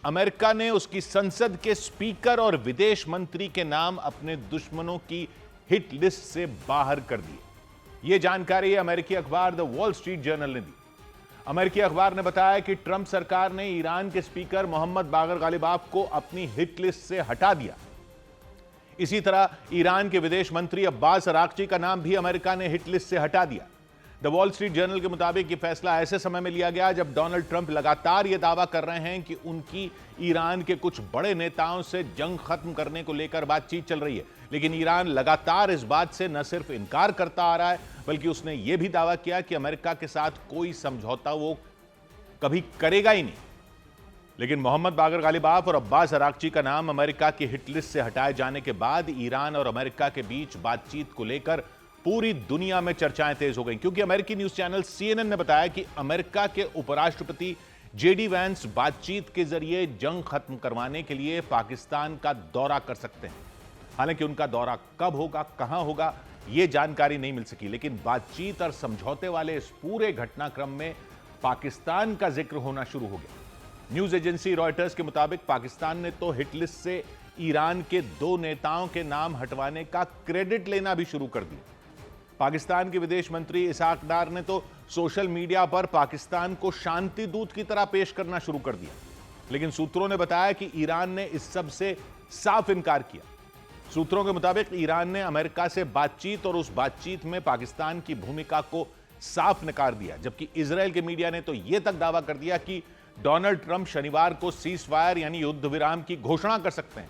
America ने उसकी संसद के स्पीकर और विदेश मंत्री के नाम अपने दुश्मनों की हिट लिस्ट से बाहर कर दिए। यह जानकारी अमेरिकी अखबार द वॉल स्ट्रीट जर्नल ने दी। अमेरिकी अखबार ने बताया कि ट्रंप सरकार ने ईरान के स्पीकर मोहम्मद बागर गालिबाफ को अपनी हिट लिस्ट से हटा दिया। इसी तरह ईरान के विदेश मंत्री अब्बास अराक्ची का नाम भी अमेरिका ने हिट लिस्ट से हटा दिया। द वॉल स्ट्रीट जर्नल के मुताबिक यह फैसला ऐसे समय में लिया गया जब डोनाल्ड ट्रंप लगातार यह दावा कर रहे हैं कि उनकी ईरान के कुछ बड़े नेताओं से जंग खत्म करने को लेकर बातचीत चल रही है। लेकिन ईरान लगातार इस बात से न सिर्फ इनकार करता आ रहा है, बल्कि उसने यह भी दावा किया कि अमेरिका के साथ कोई समझौता वो कभी करेगा ही नहीं। लेकिन मोहम्मद बागर गालिबाफ और अब्बास अराक्ची का नाम अमेरिका की हिट लिस्ट से हटाए जाने के बाद ईरान और अमेरिका के बीच बातचीत को लेकर पूरी दुनिया में चर्चाएं तेज हो गई, क्योंकि अमेरिकी न्यूज चैनल CNN ने बताया कि अमेरिका के उपराष्ट्रपति JD वैंस बातचीत के जरिए जंग खत्म करवाने के लिए पाकिस्तान का दौरा कर सकते हैं। हालांकि उनका दौरा कब होगा, कहां होगा, यह जानकारी नहीं मिल सकी। लेकिन बातचीत और समझौते वाले इस पूरे घटनाक्रम में पाकिस्तान का जिक्र होना शुरू हो गया। न्यूज एजेंसी रॉयटर्स के मुताबिक पाकिस्तान ने तो हिट लिस्ट से ईरान के 2 नेताओं के नाम हटवाने का क्रेडिट लेना भी शुरू कर दिया। पाकिस्तान के विदेश मंत्री इसहाक डार ने तो सोशल मीडिया पर पाकिस्तान को शांति दूत की तरह पेश करना शुरू कर दिया। लेकिन सूत्रों ने बताया कि ईरान ने इस सब से साफ इनकार किया। सूत्रों के मुताबिक ईरान ने अमेरिका से बातचीत और उस बातचीत में पाकिस्तान की भूमिका को साफ नकार दिया, जबकि इजरायल के मीडिया ने तो यह तक दावा कर दिया कि डोनाल्ड ट्रंप शनिवार को सीजफायर यानी युद्ध विराम की घोषणा कर सकते हैं।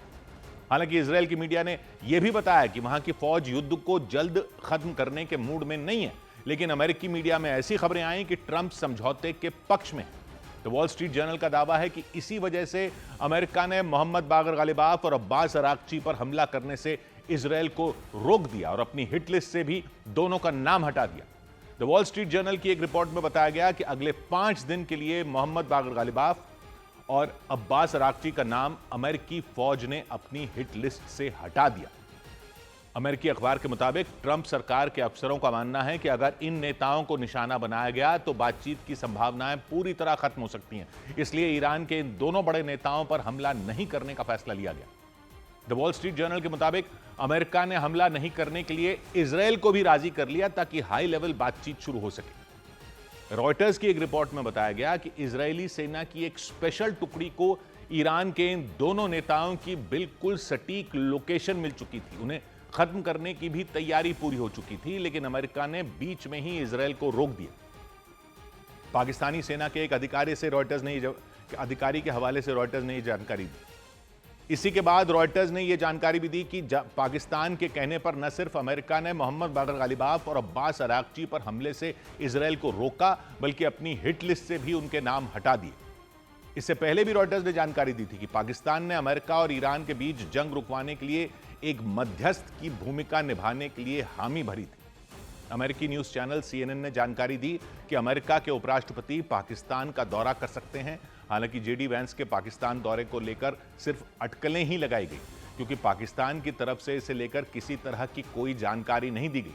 हालांकि इजरायल की मीडिया ने यह भी बताया कि वहां की फौज युद्ध को जल्द खत्म करने के मूड में नहीं है। लेकिन अमेरिकी मीडिया में ऐसी खबरें आई कि ट्रंप समझौते के पक्ष में। तो वॉल स्ट्रीट जर्नल का दावा है कि इसी वजह से अमेरिका ने मोहम्मद बागर गालिबाफ और अब्बास अराक्ची पर हमला करने से इजरायल को रोक दिया और अपनी हिट लिस्ट से भी दोनों का नाम हटा दिया। द वॉल स्ट्रीट जर्नल की एक रिपोर्ट में बताया गया कि अगले 5 दिन के लिए मोहम्मद बागर गालिबाफ और अब्बास अराक्ची का नाम अमेरिकी फौज ने अपनी हिट लिस्ट से हटा दिया। अमेरिकी अखबार के मुताबिक ट्रंप सरकार के अफसरों का मानना है कि अगर इन नेताओं को निशाना बनाया गया तो बातचीत की संभावनाएं पूरी तरह खत्म हो सकती हैं। इसलिए ईरान के इन दोनों बड़े नेताओं पर हमला नहीं करने का फैसला लिया गया। द वॉल स्ट्रीट जर्नल के मुताबिक अमेरिका ने हमला नहीं करने के लिए इजरायल को भी राजी कर लिया ताकि हाई लेवल बातचीत शुरू हो सके। रॉयटर्स की एक रिपोर्ट में बताया गया कि इजरायली सेना की एक स्पेशल टुकड़ी को ईरान के इन दोनों नेताओं की बिल्कुल सटीक लोकेशन मिल चुकी थी। उन्हें खत्म करने की भी तैयारी पूरी हो चुकी थी, लेकिन अमेरिका ने बीच में ही इजरायल को रोक दिया। पाकिस्तानी सेना के एक अधिकारी के हवाले से रॉयटर्स ने यह जानकारी दी। इसी के बाद रॉयटर्स ने यह जानकारी भी दी कि पाकिस्तान के कहने पर न सिर्फ अमेरिका ने मोहम्मद बागर गालिबाफ और अब्बास अराक्ची पर हमले से इजरायल को रोका, बल्कि अपनी हिट लिस्ट से भी उनके नाम हटा दिए। इससे पहले भी रॉयटर्स ने जानकारी दी थी कि पाकिस्तान ने अमेरिका और ईरान के बीच जंग रुकवाने के लिए एक मध्यस्थ की भूमिका निभाने के लिए हामी भरी थी। अमेरिकी न्यूज चैनल CNN ने जानकारी दी कि अमेरिका के उपराष्ट्रपति पाकिस्तान का दौरा कर सकते हैं। हालांकि JD वैंस के पाकिस्तान दौरे को लेकर सिर्फ अटकलें ही लगाई गई, क्योंकि पाकिस्तान की तरफ से इसे लेकर किसी तरह की कोई जानकारी नहीं दी गई।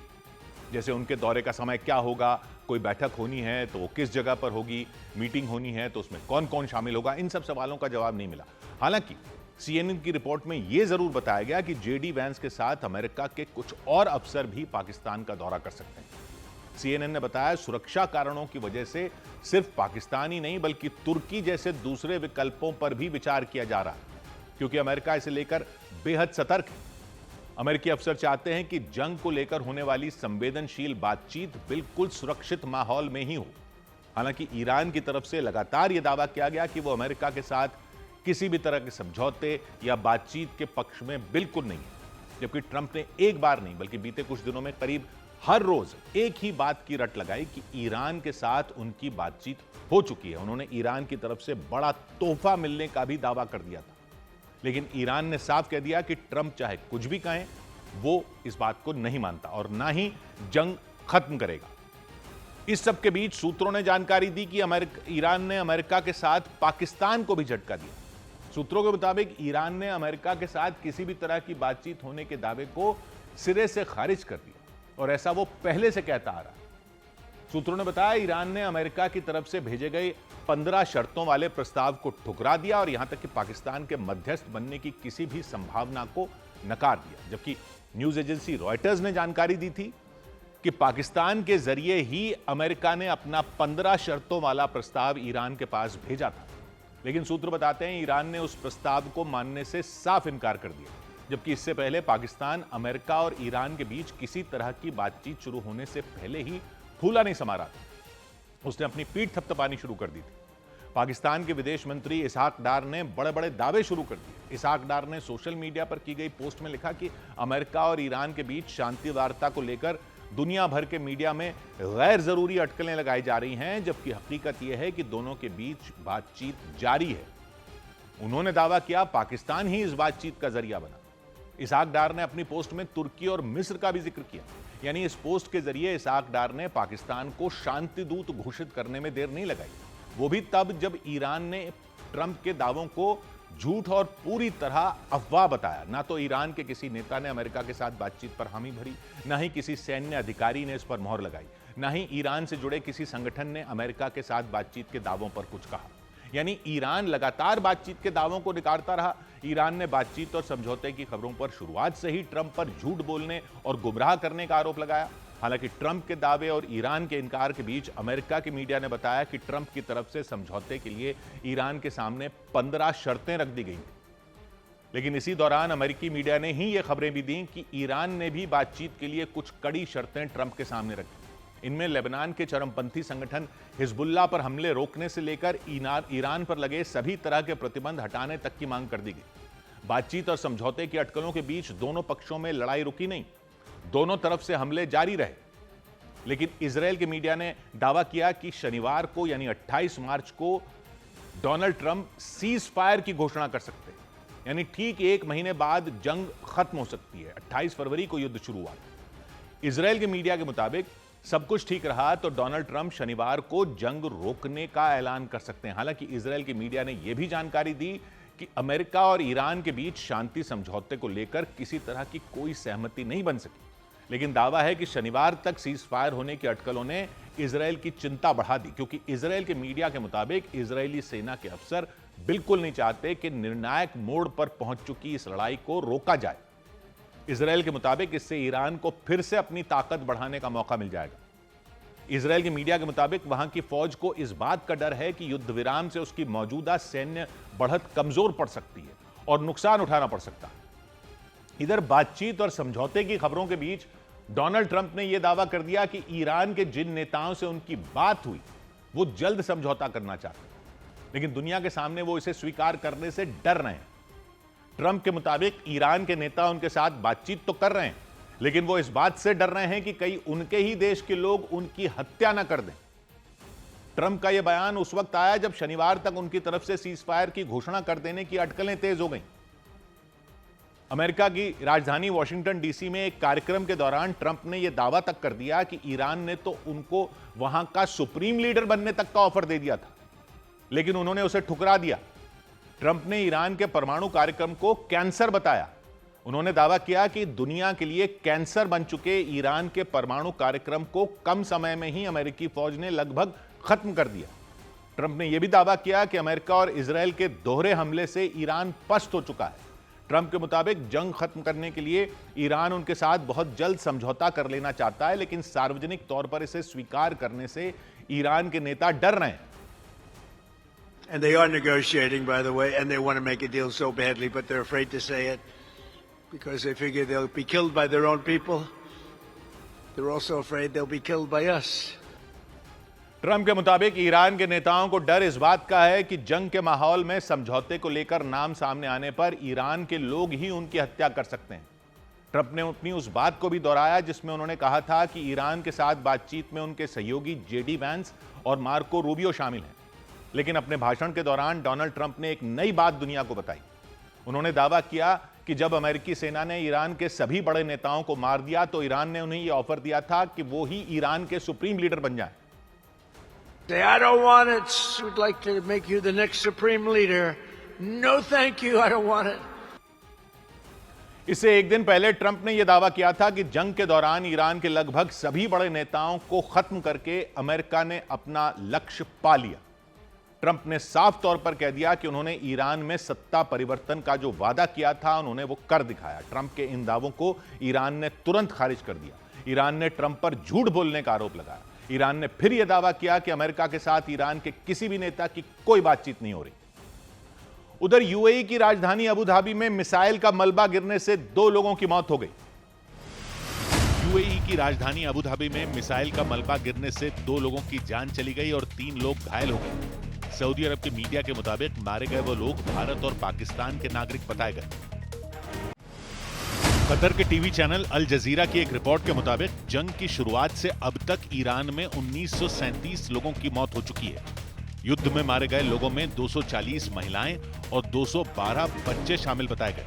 जैसे उनके दौरे का समय क्या होगा, कोई बैठक होनी है तो वो किस जगह पर होगी, मीटिंग होनी है तो उसमें कौन कौन शामिल होगा, इन सब सवालों का जवाब नहीं मिला। हालांकि CNN की रिपोर्ट में यह जरूर बताया गया कि JD वैंस के साथ अमेरिका के कुछ और अफसर भी पाकिस्तान का दौरा कर सकते हैं। CNN ने बताया सुरक्षा कारणों की वजह से सिर्फ पाकिस्तान ही नहीं बल्कि तुर्की जैसे दूसरे विकल्पों पर भी विचार किया जा रहा है, क्योंकि अमेरिका इसे लेकर बेहद सतर्क है। अमेरिकी अफसर चाहते हैं कि जंग को लेकर होने वाली संवेदनशील बातचीत बिल्कुल सुरक्षित माहौल में ही हो। हालांकि ईरान की तरफ से लगातार यह दावा किया गया कि वो अमेरिका के साथ किसी भी तरह के समझौते या बातचीत के पक्ष में बिल्कुल नहीं है, जबकि ट्रंप ने एक बार नहीं बल्कि बीते कुछ दिनों में करीब हर रोज एक ही बात की रट लगाई कि ईरान के साथ उनकी बातचीत हो चुकी है। उन्होंने ईरान की तरफ से बड़ा तोहफा मिलने का भी दावा कर दिया था, लेकिन ईरान ने साफ कह दिया कि ट्रंप चाहे कुछ भी कहें, वो इस बात को नहीं मानता और ना ही जंग खत्म करेगा। इस सब के बीच सूत्रों ने जानकारी दी कि ईरान ने अमेरिका के साथ पाकिस्तान को भी झटका दिया। सूत्रों के मुताबिक ईरान ने अमेरिका के साथ किसी भी तरह की बातचीत होने के दावे को सिरे से खारिज कर दिया और ऐसा वो पहले से कहता आ रहा है। सूत्रों ने बताया ईरान ने अमेरिका की तरफ से भेजे गए 15 शर्तों वाले प्रस्ताव को ठुकरा दिया और यहां तक कि पाकिस्तान के मध्यस्थ बनने की किसी भी संभावना को नकार दिया। जबकि न्यूज एजेंसी रॉयटर्स ने जानकारी दी थी कि पाकिस्तान के जरिए ही अमेरिका ने अपना 15 शर्तों वाला प्रस्ताव ईरान के पास भेजा था, लेकिन सूत्र बताते हैं ईरान ने उस प्रस्ताव को मानने से साफ इनकार कर दिया। जबकि इससे पहले पाकिस्तान अमेरिका और ईरान के बीच किसी तरह की बातचीत शुरू होने से पहले ही फूला नहीं समा रहा था। उसने अपनी पीठ थपथपानी शुरू कर दी थी। पाकिस्तान के विदेश मंत्री इसहाक डार ने बड़े बड़े दावे शुरू कर दिए। इसहाक डार ने सोशल मीडिया पर की गई पोस्ट में लिखा कि अमेरिका और ईरान के बीच शांति वार्ता को लेकर दुनिया भर के मीडिया में गैर जरूरी अटकलें लगाई जा रही हैं, जबकि हकीकत यह है कि दोनों के बीच बातचीत जारी है। उन्होंने दावा किया पाकिस्तान ही इस बातचीत का जरिया बना। इसहाक डार ने अपनी पोस्ट में तुर्की और मिस्र का भी जिक्र किया। यानी इस पोस्ट के जरिए इसहाक डार ने पाकिस्तान को शांति दूत घोषित करने में देर नहीं लगाई, वो भी तब जब ईरान ने ट्रंप के दावों को झूठ और पूरी तरह अफवाह बताया। ना तो ईरान के किसी नेता ने अमेरिका के साथ बातचीत पर हामी भरी, ना ही किसी सैन्य अधिकारी ने इस पर मोहर लगाई, ना ही ईरान से जुड़े किसी संगठन ने अमेरिका के साथ बातचीत के दावों पर कुछ कहा। यानी ईरान लगातार बातचीत के दावों को निकारता रहा। ईरान ने बातचीत और समझौते की खबरों पर शुरुआत से ही ट्रंप पर झूठ बोलने और गुमराह करने का आरोप लगाया। हालांकि ट्रंप के दावे और ईरान के इनकार के बीच अमेरिका की मीडिया ने बताया कि ट्रंप की तरफ से समझौते के लिए ईरान के सामने 15 शर्तें रख दी गई। लेकिन इसी दौरान अमेरिकी मीडिया ने ही यह खबरें भी दी कि ईरान ने भी बातचीत के लिए कुछ कड़ी शर्तें ट्रंप के सामने रखी। इनमें लेबनान के चरमपंथी संगठन हिजबुल्लाह पर हमले रोकने से लेकर ईरान पर लगे सभी तरह के प्रतिबंध हटाने तक की मांग कर दी गई। बातचीत और समझौते की अटकलों के बीच दोनों पक्षों में लड़ाई रुकी नहीं, दोनों तरफ से हमले जारी रहे। लेकिन इजराइल के मीडिया ने दावा किया कि शनिवार को यानी 28 मार्च को डोनाल्ड ट्रंप सीज फायर की घोषणा कर सकते हैं। यानी ठीक एक महीने बाद जंग खत्म हो सकती है। 28 फरवरी को युद्ध शुरू हुआ। इजराइल के मीडिया के मुताबिक सब कुछ ठीक रहा तो डोनाल्ड ट्रंप शनिवार को जंग रोकने का ऐलान कर सकते हैं। हालांकि इजराइल की मीडिया ने यह भी जानकारी दी कि अमेरिका और ईरान के बीच शांति समझौते को लेकर किसी तरह की कोई सहमति नहीं बन सकी। लेकिन दावा है कि शनिवार तक सीज फायर होने की अटकलों ने इजराइल की चिंता बढ़ा दी, क्योंकि इजराइल के मीडिया के मुताबिक इजरायली सेना के अफसर बिल्कुल नहीं चाहते कि निर्णायक मोड़ पर पहुंच चुकी इस लड़ाई को रोका जाए। इजराइल के मुताबिक इससे ईरान को फिर से अपनी ताकत बढ़ाने का मौका मिल जाएगा। इजराइल की मीडिया के मुताबिक वहां की फौज को इस बात का डर है कि युद्ध विराम से उसकी मौजूदा सैन्य बढ़त कमजोर पड़ सकती है और नुकसान उठाना पड़ सकता है। इधर बातचीत और समझौते की खबरों के बीच डोनाल्ड ट्रंप ने यह दावा कर दिया कि ईरान के जिन नेताओं से उनकी बात हुई वो जल्द समझौता करना चाहते हैं, लेकिन दुनिया के सामने वो इसे स्वीकार करने से डर रहे हैं। ट्रंप के मुताबिक ईरान के नेता उनके साथ बातचीत तो कर रहे हैं, लेकिन वो इस बात से डर रहे हैं कि कहीं उनके ही देश के लोग उनकी हत्या ना कर दें। ट्रंप का यह बयान उस वक्त आया जब शनिवार तक उनकी तरफ से सीज फायर की घोषणा कर देने की अटकलें तेज हो गईं। अमेरिका की राजधानी वॉशिंगटन डीसी में एक कार्यक्रम के दौरान ट्रंप ने यह दावा तक कर दिया कि ईरान ने तो उनको वहां का सुप्रीम लीडर बनने तक का ऑफर दे दिया था, लेकिन उन्होंने उसे ठुकरा दिया। ट्रंप ने ईरान के परमाणु कार्यक्रम को कैंसर बताया। उन्होंने दावा किया कि दुनिया के लिए कैंसर बन चुके ईरान के परमाणु कार्यक्रम को कम समय में ही अमेरिकी फौज ने लगभग खत्म कर दिया। ट्रंप ने यह भी दावा किया कि अमेरिका और इजरायल के दोहरे हमले से ईरान पस्त हो चुका है। ट्रंप के मुताबिक जंग खत्म करने के लिए ईरान उनके साथ बहुत जल्द समझौता कर लेना चाहता है, लेकिन सार्वजनिक तौर पर इसे स्वीकार करने से ईरान के नेता डर रहे हैं। And they are negotiating, by the way, and they want to make a deal so badly, but they're afraid to say it because they figure they'll be killed by their own people. They're also afraid they'll be killed by us. Trump के मुताबिक Iran के नेताओं को डर इस बात का है कि जंग के माहौल में समझौते को लेकर नाम सामने आने पर ईरान के लोग ही उनकी हत्या कर सकते हैं। ट्रंप ने अपनी उस बात को भी दोहराया जिसमें उन्होंने कहा था कि ईरान के साथ बातचीत में उनके सहयोगी जेडी वैंस और मार्को रूबियो शामिल हैं। लेकिन अपने भाषण के दौरान डोनाल्ड ट्रंप ने एक नई बात दुनिया को बताई। उन्होंने दावा किया कि जब अमेरिकी सेना ने ईरान के सभी बड़े नेताओं को मार दिया तो ईरान ने उन्हें यह ऑफर दिया था कि वो ही ईरान के सुप्रीम लीडर बन जाएं। I don't want it. We'd like to make you the next supreme leader. No, thank you. I don't want it. इससे एक दिन पहले ट्रंप ने यह दावा किया था कि जंग के दौरान ईरान के लगभग सभी बड़े नेताओं को खत्म करके अमेरिका ने अपना लक्ष्य पा लिया। ट्रंप ने साफ तौर पर कह दिया कि उन्होंने ईरान में सत्ता परिवर्तन का जो वादा किया था उन्होंने वो कर दिखाया। ट्रंप के इन दावों को ईरान ने तुरंत खारिज कर दिया। ईरान ने ट्रंप पर झूठ बोलने का आरोप लगाया। ईरान ने फिर यह दावा किया कि अमेरिका के साथ ईरान के किसी भी नेता की कोई बातचीत नहीं हो रही। उधर यूएई की राजधानी अबू धाबी में मिसाइल का मलबा गिरने से 2 लोगों की मौत हो गई। यूएई की राजधानी अबू धाबी में मिसाइल का मलबा गिरने से 2 लोगों की जान चली गई और 3 लोग घायल हो गए। सऊदी अरब के मीडिया के मुताबिक मारे गए वो लोग भारत और पाकिस्तान के नागरिक बताए गए। कतर के टीवी चैनल अल जजीरा की एक रिपोर्ट के मुताबिक जंग की शुरुआत से अब तक ईरान में 1937 लोगों की मौत हो चुकी है। युद्ध में मारे गए लोगों में 240 महिलाएं और 212 बच्चे शामिल बताए गए।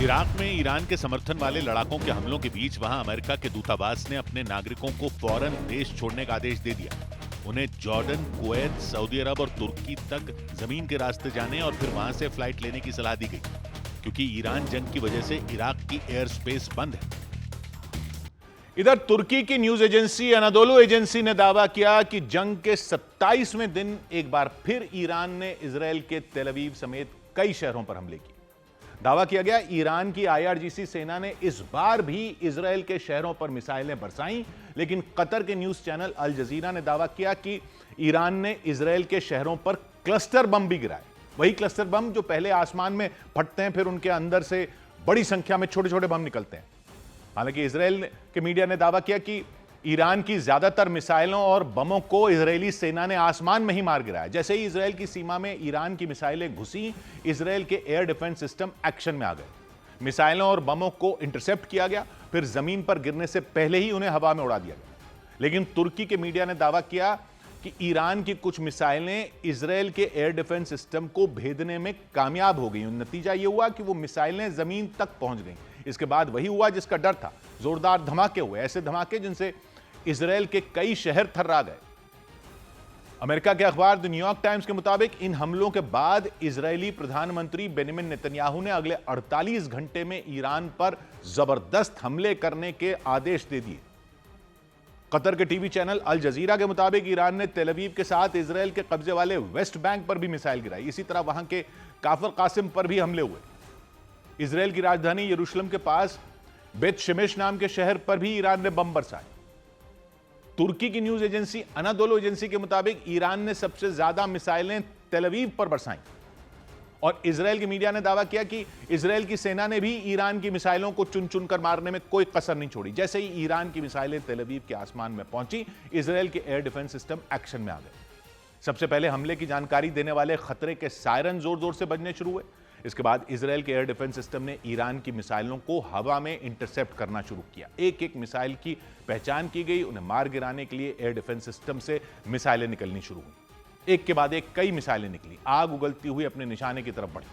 इराक में ईरान के समर्थन वाले लड़ाकों के हमलों के बीच वहां अमेरिका के दूतावास ने अपने नागरिकों को फौरन देश छोड़ने का आदेश दे दिया। उन्हें जॉर्डन, कुवैत, सऊदी अरब और तुर्की तक जमीन के रास्ते जाने और फिर वहां से फ्लाइट लेने की सलाह दी गई, क्योंकि ईरान जंग की वजह से इराक की एयर स्पेस बंद है। इधर तुर्की की न्यूज एजेंसी अनादोलू एजेंसी ने दावा किया कि जंग के 27वें दिन एक बार फिर ईरान ने इजरायल के तेल अवीव समेत कई शहरों पर हमले किए। दावा किया गया ईरान की आईआरजीसी सेना ने इस बार भी इजरायल के शहरों पर मिसाइलें बरसाईं, लेकिन कतर के न्यूज चैनल अल जजीरा ने दावा किया कि ईरान ने इजरायल के शहरों पर क्लस्टर बम भी गिराए। वही क्लस्टर बम जो पहले आसमान में फटते हैं, फिर उनके अंदर से बड़ी संख्या में छोटे छोटे बम निकलते हैं। हालांकि इजरायल के मीडिया ने दावा किया कि ईरान की ज्यादातर मिसाइलों और बमों को इजरायली सेना ने आसमान में ही मार गिराया। जैसे ही इजरायल की सीमा में ईरान की मिसाइलें घुसी, इजरायल के एयर डिफेंस सिस्टम एक्शन में आ गए। मिसाइलों और बमों को इंटरसेप्ट किया गया, फिर जमीन पर गिरने से पहले ही उन्हें हवा में उड़ा दिया गया। लेकिन तुर्की के मीडिया ने दावा किया कि ईरान की कुछ मिसाइलें इजरायल के एयर डिफेंस सिस्टम को भेदने में कामयाब हो गई। नतीजा यह हुआ कि वो मिसाइलें जमीन तक पहुंच गईं। इसके बाद वही हुआ जिसका डर था, जोरदार धमाके हुए, ऐसे धमाके जिनसे इजरायल के कई शहर थर्रा गए। अमेरिका के अखबार द न्यूयॉर्क टाइम्स के मुताबिक इन हमलों के बाद इजरायली प्रधानमंत्री बेंजामिन नेतन्याहू ने अगले 48 घंटे में ईरान पर जबरदस्त हमले करने के आदेश दे दिए। कतर के टीवी चैनल अल जजीरा के मुताबिक ईरान ने तेल अवीव के साथ इजरायल के कब्जे वाले वेस्ट बैंक पर भी मिसाइल गिराई। इसी तरह वहां के काफर कासिम पर भी हमले हुए। इजरायल की राजधानी यरूशलेम के पास बेत शेमेश नाम के शहर पर भी ईरान ने बम बरसाए। तुर्की की न्यूज एजेंसी अनादोलू एजेंसी के मुताबिक ईरान ने सबसे ज्यादा मिसाइलें तेल अवीव पर बरसाई और इजरायल की मीडिया ने दावा किया कि इजरायल की सेना ने भी ईरान की मिसाइलों को चुन चुनकर मारने में कोई कसर नहीं छोड़ी। जैसे ही ईरान की मिसाइलें तेल अवीव के आसमान में पहुंची, इजरायल के एयर डिफेंस सिस्टम एक्शन में आ गए। सबसे पहले हमले की जानकारी देने वाले खतरे के सायरन जोर जोर से बजने शुरू हुए। इसके बाद इजरायल के एयर डिफेंस सिस्टम ने ईरान की मिसाइलों को हवा में इंटरसेप्ट करना शुरू किया। एक एक मिसाइल की पहचान की गई, उन्हें मार गिराने के लिए एयर डिफेंस सिस्टम से मिसाइलें निकलनी शुरू हुई। एक के बाद एक कई मिसाइलें निकली, आग उगलती हुई अपने निशाने की तरफ बढ़ी।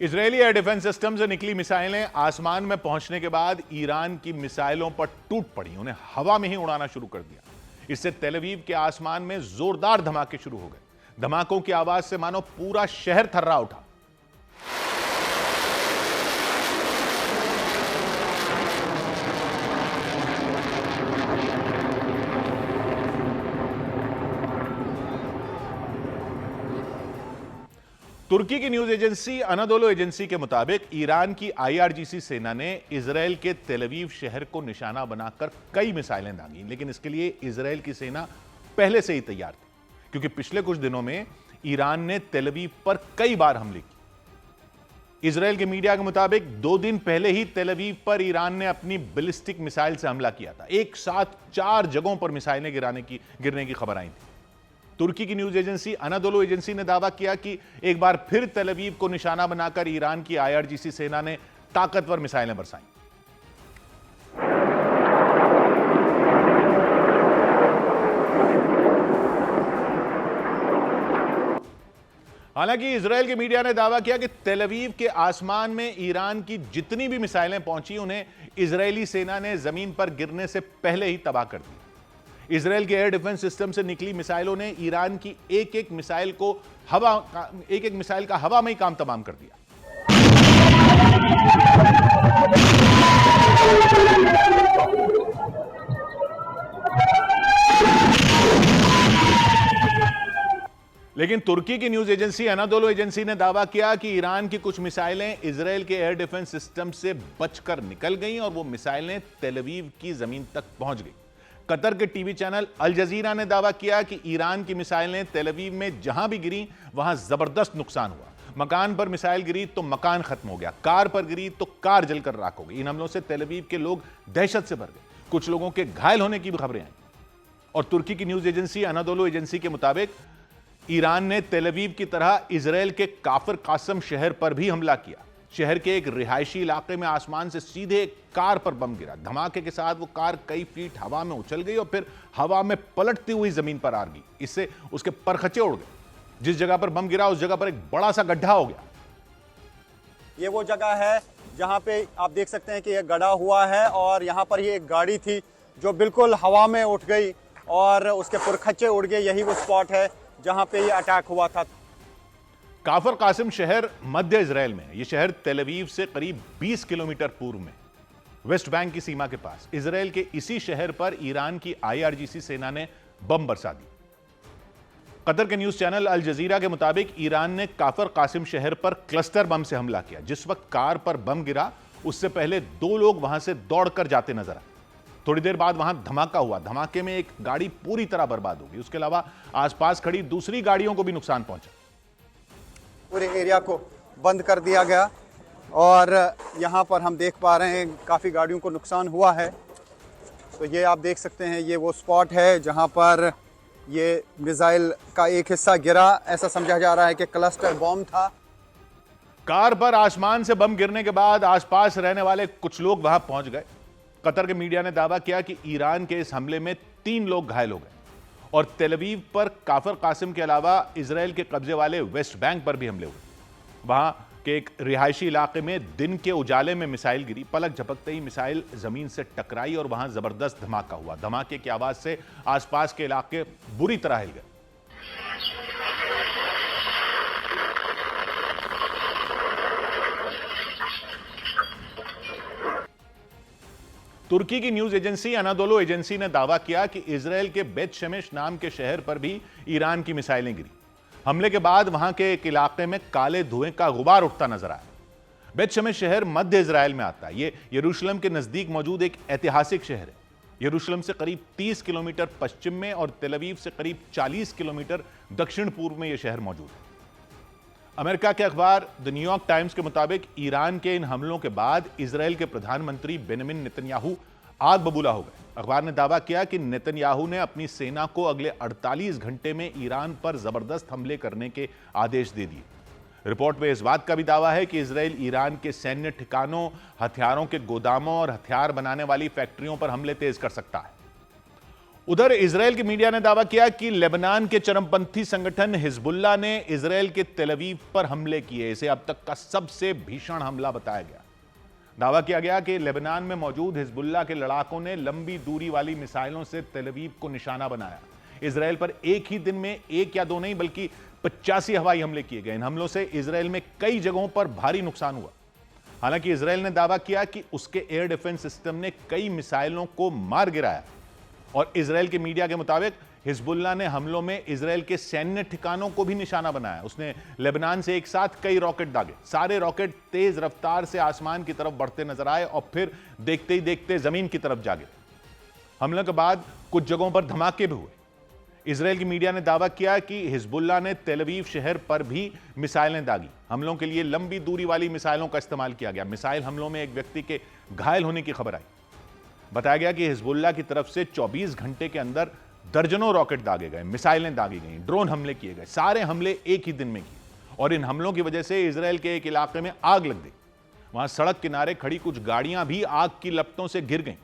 इजरायली एयर डिफेंस सिस्टम से निकली मिसाइलें आसमान में पहुंचने के बाद ईरान की मिसाइलों पर टूट पड़ी, उन्हें हवा में ही उड़ाना शुरू कर दिया। इससे तेल अवीव के आसमान में जोरदार धमाके शुरू हो गए। धमाकों की आवाज से मानो पूरा शहर थर्रा उठा। तुर्की की न्यूज एजेंसी अनादोलू एजेंसी के मुताबिक ईरान की आईआरजीसी सेना ने इजरायल के तेल अवीव शहर को निशाना बनाकर कई मिसाइलें दागी, लेकिन इसके लिए इजरायल की सेना पहले से ही तैयार थी, क्योंकि पिछले कुछ दिनों में ईरान ने तेल अवीव पर कई बार हमले किए। इजरायल के मीडिया के मुताबिक 2 दिन पहले ही तेल अवीव पर ईरान ने अपनी बैलिस्टिक मिसाइल से हमला किया था। एक साथ 4 जगहों पर मिसाइलें गिरने की खबर आई थी। तुर्की की न्यूज एजेंसी अनादोलू एजेंसी ने दावा किया कि एक बार फिर तेल अवीव को निशाना बनाकर ईरान की आईआरजीसी सेना ने ताकतवर मिसाइलें बरसाईं। हालांकि इजराइल के मीडिया ने दावा किया कि तेल अवीव के आसमान में ईरान की जितनी भी मिसाइलें पहुंची उन्हें इजरायली सेना ने जमीन पर गिरने से पहले ही तबाह कर दिया। इजराइल के एयर डिफेंस सिस्टम से निकली मिसाइलों ने ईरान की एक एक मिसाइल का हवा में ही काम तमाम कर दिया। लेकिन तुर्की की न्यूज एजेंसी अनादोलू एजेंसी ने दावा किया कि ईरान की कुछ मिसाइलें इजराइल के एयर डिफेंस सिस्टम से बचकर निकल गईं और वो मिसाइलें तेल अवीव की जमीन तक पहुंच गईं। कतर के टीवी चैनल अल जजीरा ने दावा किया कि ईरान की मिसाइलें तेल अवीव में जहां भी गिरी वहां जबरदस्त नुकसान हुआ। मकान पर मिसाइल गिरी तो मकान खत्म हो गया, कार पर गिरी तो कार जलकर राख हो गई। इन हमलों से तेल अवीव के लोग दहशत से भर गए। कुछ लोगों के घायल होने की भी खबरें आई। और तुर्की की न्यूज एजेंसी अनादोलू एजेंसी के मुताबिक ईरान ने तेल अवीव की तरह इजराइल के काफर कासम शहर पर भी हमला किया। शहर के एक रिहायशी इलाके में आसमान से सीधे एक कार पर बम गिरा। धमाके के साथ वो कार कई फीट हवा में उछल गई और फिर हवा में पलटती हुई जमीन पर आ गई। इससे उसके परखचे उड़ गए। जिस जगह पर बम गिरा उस जगह पर एक बड़ा सा गड्ढा हो गया। ये वो जगह है जहां पे आप देख सकते हैं कि ये गड़ा हुआ है और यहां पर ये एक गाड़ी थी जो बिल्कुल हवा में उठ गई और उसके पुरखच्चे उड़ गए। यही वो स्पॉट है जहां पे ये अटैक हुआ था। काफर कासिम शहर मध्य इजराइल में है। यह शहर तेल अवीव से करीब 20 किलोमीटर पूर्व में, वेस्ट बैंक की सीमा के पास। इजराइल के इसी शहर पर ईरान की IRGC सेना ने बम बरसा दी। कतर के न्यूज चैनल अल जजीरा के मुताबिक ईरान ने काफर कासिम शहर पर क्लस्टर बम से हमला किया। जिस वक्त कार पर बम गिरा उससे पहले 2 लोग वहां से दौड़कर जाते नजर आए। थोड़ी देर बाद वहां धमाका हुआ। धमाके में एक गाड़ी पूरी तरह बर्बाद हो गई। उसके अलावा आसपास खड़ी दूसरी गाड़ियों को भी नुकसान पहुंचा। पूरे एरिया को बंद कर दिया गया और यहाँ पर हम देख पा रहे हैं काफ़ी गाड़ियों को नुकसान हुआ है। तो ये आप देख सकते हैं ये वो स्पॉट है जहाँ पर ये मिसाइल का एक हिस्सा गिरा। ऐसा समझा जा रहा है कि क्लस्टर बॉम्ब था। कार पर आसमान से बम गिरने के बाद आसपास रहने वाले कुछ लोग वहां पहुंच गए। कतर के मीडिया ने दावा किया कि ईरान के इस हमले में 3 लोग घायल हो गए और तेल अवीव पर काफर कासिम के अलावा इजराइल के कब्जे वाले वेस्ट बैंक पर भी हमले हुए। वहां के एक रिहायशी इलाके में दिन के उजाले में मिसाइल गिरी। पलक झपकते ही मिसाइल जमीन से टकराई और वहां जबरदस्त धमाका हुआ। धमाके की आवाज से आसपास के इलाके बुरी तरह हिल गए। तुर्की की न्यूज एजेंसी अनादोलू एजेंसी ने दावा किया कि इजराइल के बेत शेमेश नाम के शहर पर भी ईरान की मिसाइलें गिरी। हमले के बाद वहां के एक इलाके में काले धुएं का गुबार उठता नजर आया। बेत शेमेश शहर मध्य इजराइल में आता है। यह यरूशलेम के नजदीक मौजूद एक ऐतिहासिक शहर है। यरूशलेम से करीब 30 किलोमीटर पश्चिम में और तेल अवीव से करीब 40 किलोमीटर दक्षिण पूर्व में यह शहर मौजूद है। अमेरिका के अखबार द न्यूयॉर्क टाइम्स के मुताबिक ईरान के इन हमलों के बाद इजराइल के प्रधानमंत्री बेंजामिन नेतन्याहू आग बबूला हो गए। अखबार ने दावा किया कि नेतन्याहू ने अपनी सेना को अगले 48 घंटे में ईरान पर जबरदस्त हमले करने के आदेश दे दिए। रिपोर्ट में इस बात का भी दावा है कि इजराइल ईरान के सैन्य ठिकानों, हथियारों के गोदामों और हथियार बनाने वाली फैक्ट्रियों पर हमले तेज कर सकता है। उधर इजराइल के मीडिया ने दावा किया कि लेबनान के चरमपंथी संगठन हिजबुल्लाह ने इजराइल के तेल अवीव पर हमले किए। इसे अब तक का सबसे भीषण हमला बताया गया। दावा किया गया कि लेबनान में मौजूद हिजबुल्लाह के लड़ाकों ने लंबी दूरी वाली मिसाइलों से तेल अवीव को निशाना बनाया। इजराइल पर एक ही दिन में 1 या 2 नहीं बल्कि 85 हवाई हमले किए गए। इन हमलों से इजराइल में कई जगहों पर भारी नुकसान हुआ। हालांकि इजराइल ने दावा किया कि उसके एयर डिफेंस सिस्टम ने कई मिसाइलों को मार गिराया और इजराइल के मीडिया के मुताबिक हिजबुल्लाह ने हमलों में इजराइल के सैन्य ठिकानों को भी निशाना बनाया। उसने लेबनान से एक साथ कई रॉकेट दागे। सारे रॉकेट तेज रफ्तार से आसमान की तरफ बढ़ते नजर आए और फिर देखते ही देखते जमीन की तरफ जा गिरे। हमले के बाद कुछ जगहों पर धमाके भी हुए। इजराइल की मीडिया ने दावा किया कि हिजबुल्लाह ने तेल अवीव शहर पर भी मिसाइलें दागी। हमलों के लिए लंबी दूरी वाली मिसाइलों का इस्तेमाल किया गया। मिसाइल हमलों में एक व्यक्ति के घायल होने की खबर आई। बताया गया कि हिजबुल्लाह की तरफ से 24 घंटे के अंदर दर्जनों रॉकेट दागे गए, मिसाइलें दागी गई, ड्रोन हमले किए गए। सारे हमले एक ही दिन में किए और इन हमलों की वजह से इजराइल के एक इलाके में आग लग गई। वहां सड़क किनारे खड़ी कुछ गाड़ियां भी आग की लपटों से घिर गईं।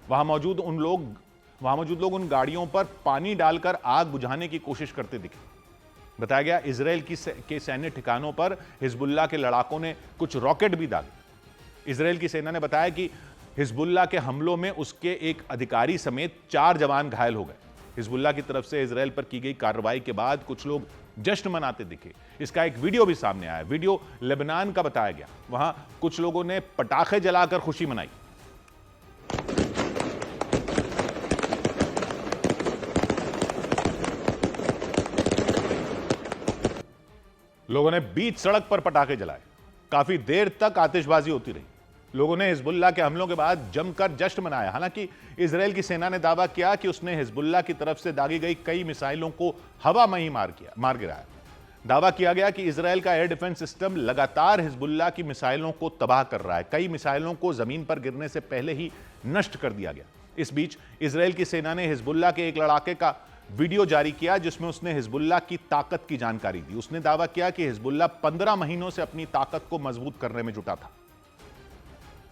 वहां मौजूद लोग उन गाड़ियों पर पानी डालकर आग बुझाने की कोशिश करते दिखे। बताया गया इजराइल के सैन्य ठिकानों पर हिजबुल्लाह के लड़ाकों ने कुछ रॉकेट भी दागे। इजराइल की सेना ने बताया कि हिजबुल्लाह के हमलों में उसके एक अधिकारी समेत 4 जवान घायल हो गए। हिजबुल्लाह की तरफ से इजराइल पर की गई कार्रवाई के बाद कुछ लोग जश्न मनाते दिखे। इसका एक वीडियो भी सामने आया। वीडियो लेबनान का बताया गया। वहां कुछ लोगों ने पटाखे जलाकर खुशी मनाई। लोगों ने बीच सड़क पर पटाखे जलाए। काफी देर तक आतिशबाजी होती रही। लोगों ने हिजबुल्लाह के हमलों के बाद जमकर जश्न मनाया। हालांकि इजराइल की सेना ने दावा किया कि उसने हिजबुल्लाह की तरफ से दागी गई कई मिसाइलों को हवा में ही मार गिराया। दावा किया गया कि इजराइल का एयर डिफेंस सिस्टम लगातार हिजबुल्लाह की मिसाइलों को तबाह कर रहा है। कई मिसाइलों को जमीन पर गिरने से पहले ही नष्ट कर दिया गया। इस बीच इजराइल की सेना ने हिजबुल्लाह के एक लड़ाके का वीडियो जारी किया जिसमें उसने हिजबुल्लाह की ताकत की जानकारी दी। उसने दावा किया कि हिजबुल्लाह 15 महीनों से अपनी ताकत को मजबूत करने में जुटा था।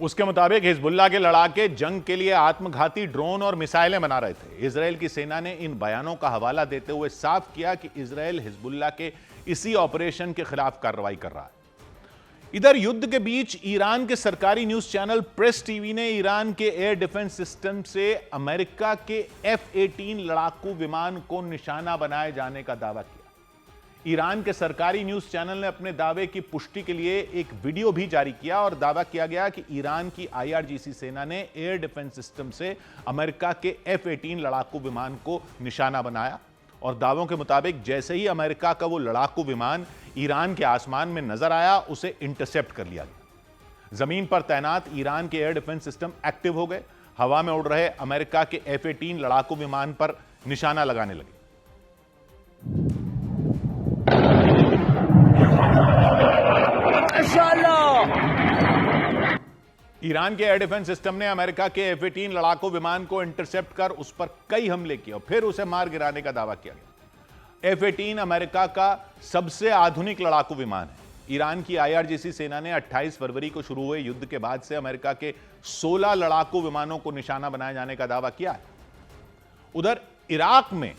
उसके मुताबिक हिजबुल्लाह के लड़ाके जंग के लिए आत्मघाती ड्रोन और मिसाइलें बना रहे थे। इजराइल की सेना ने इन बयानों का हवाला देते हुए साफ किया कि इजराइल हिजबुल्लाह के इसी ऑपरेशन के खिलाफ कार्रवाई कर रहा है। इधर युद्ध के बीच ईरान के सरकारी न्यूज चैनल प्रेस टीवी ने ईरान के एयर डिफेंस सिस्टम से अमेरिका के F-18 लड़ाकू विमान को निशाना बनाए जाने का दावा किया। ईरान के सरकारी न्यूज चैनल ने अपने दावे की पुष्टि के लिए एक वीडियो भी जारी किया और दावा किया गया कि ईरान की IRGC सेना ने एयर डिफेंस सिस्टम से अमेरिका के F-18 लड़ाकू विमान को निशाना बनाया। और दावों के मुताबिक जैसे ही अमेरिका का वो लड़ाकू विमान ईरान के आसमान में नजर आया, उसे इंटरसेप्ट कर लिया गया। जमीन पर तैनात ईरान के एयर डिफेंस सिस्टम एक्टिव हो गए। हवा में उड़ रहे अमेरिका के F-18 लड़ाकू विमान पर निशाना लगाने लगे। ईरान के एयर डिफेंस सिस्टम ने अमेरिका के F-18 लड़ाकू विमान को इंटरसेप्ट कर उस पर कई हमले किए और फिर उसे मार गिराने का दावा किया गया। F-18 अमेरिका का सबसे आधुनिक लड़ाकू विमान है। ईरान की IRGC सेना ने 28 फरवरी को शुरू हुए युद्ध के बाद से अमेरिका के 16 लड़ाकू विमानों को निशाना बनाए जाने का दावा किया है। उधर इराक में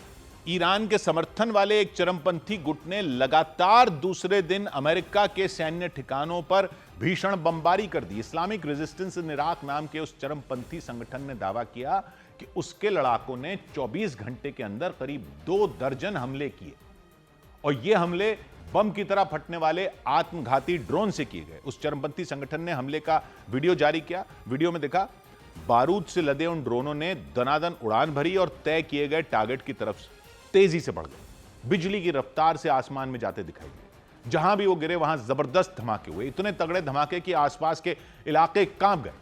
ईरान के समर्थन वाले एक चरमपंथी गुट ने लगातार दूसरे दिन अमेरिका के सैन्य ठिकानों पर भीषण बमबारी कर दी। इस्लामिक रेजिस्टेंस इन इराक नाम के उस चरमपंथी संगठन ने दावा किया कि उसके लड़ाकों ने 24 घंटे के अंदर करीब 2 दर्जन हमले किए और ये हमले बम की तरह फटने वाले आत्मघाती ड्रोन से किए गए। उस चरमपंथी संगठन ने हमले का वीडियो जारी किया। वीडियो में देखा बारूद से लदे उन ड्रोनों ने दनादन उड़ान भरी और तय किए गए टारगेट की तरफ तेजी से बढ़ गए। बिजली की रफ्तार से आसमान में जाते दिखाई दिए। जहां भी वो गिरे वहां जबरदस्त धमाके हुए। इतने तगड़े धमाके कि आसपास के इलाके कांप गए।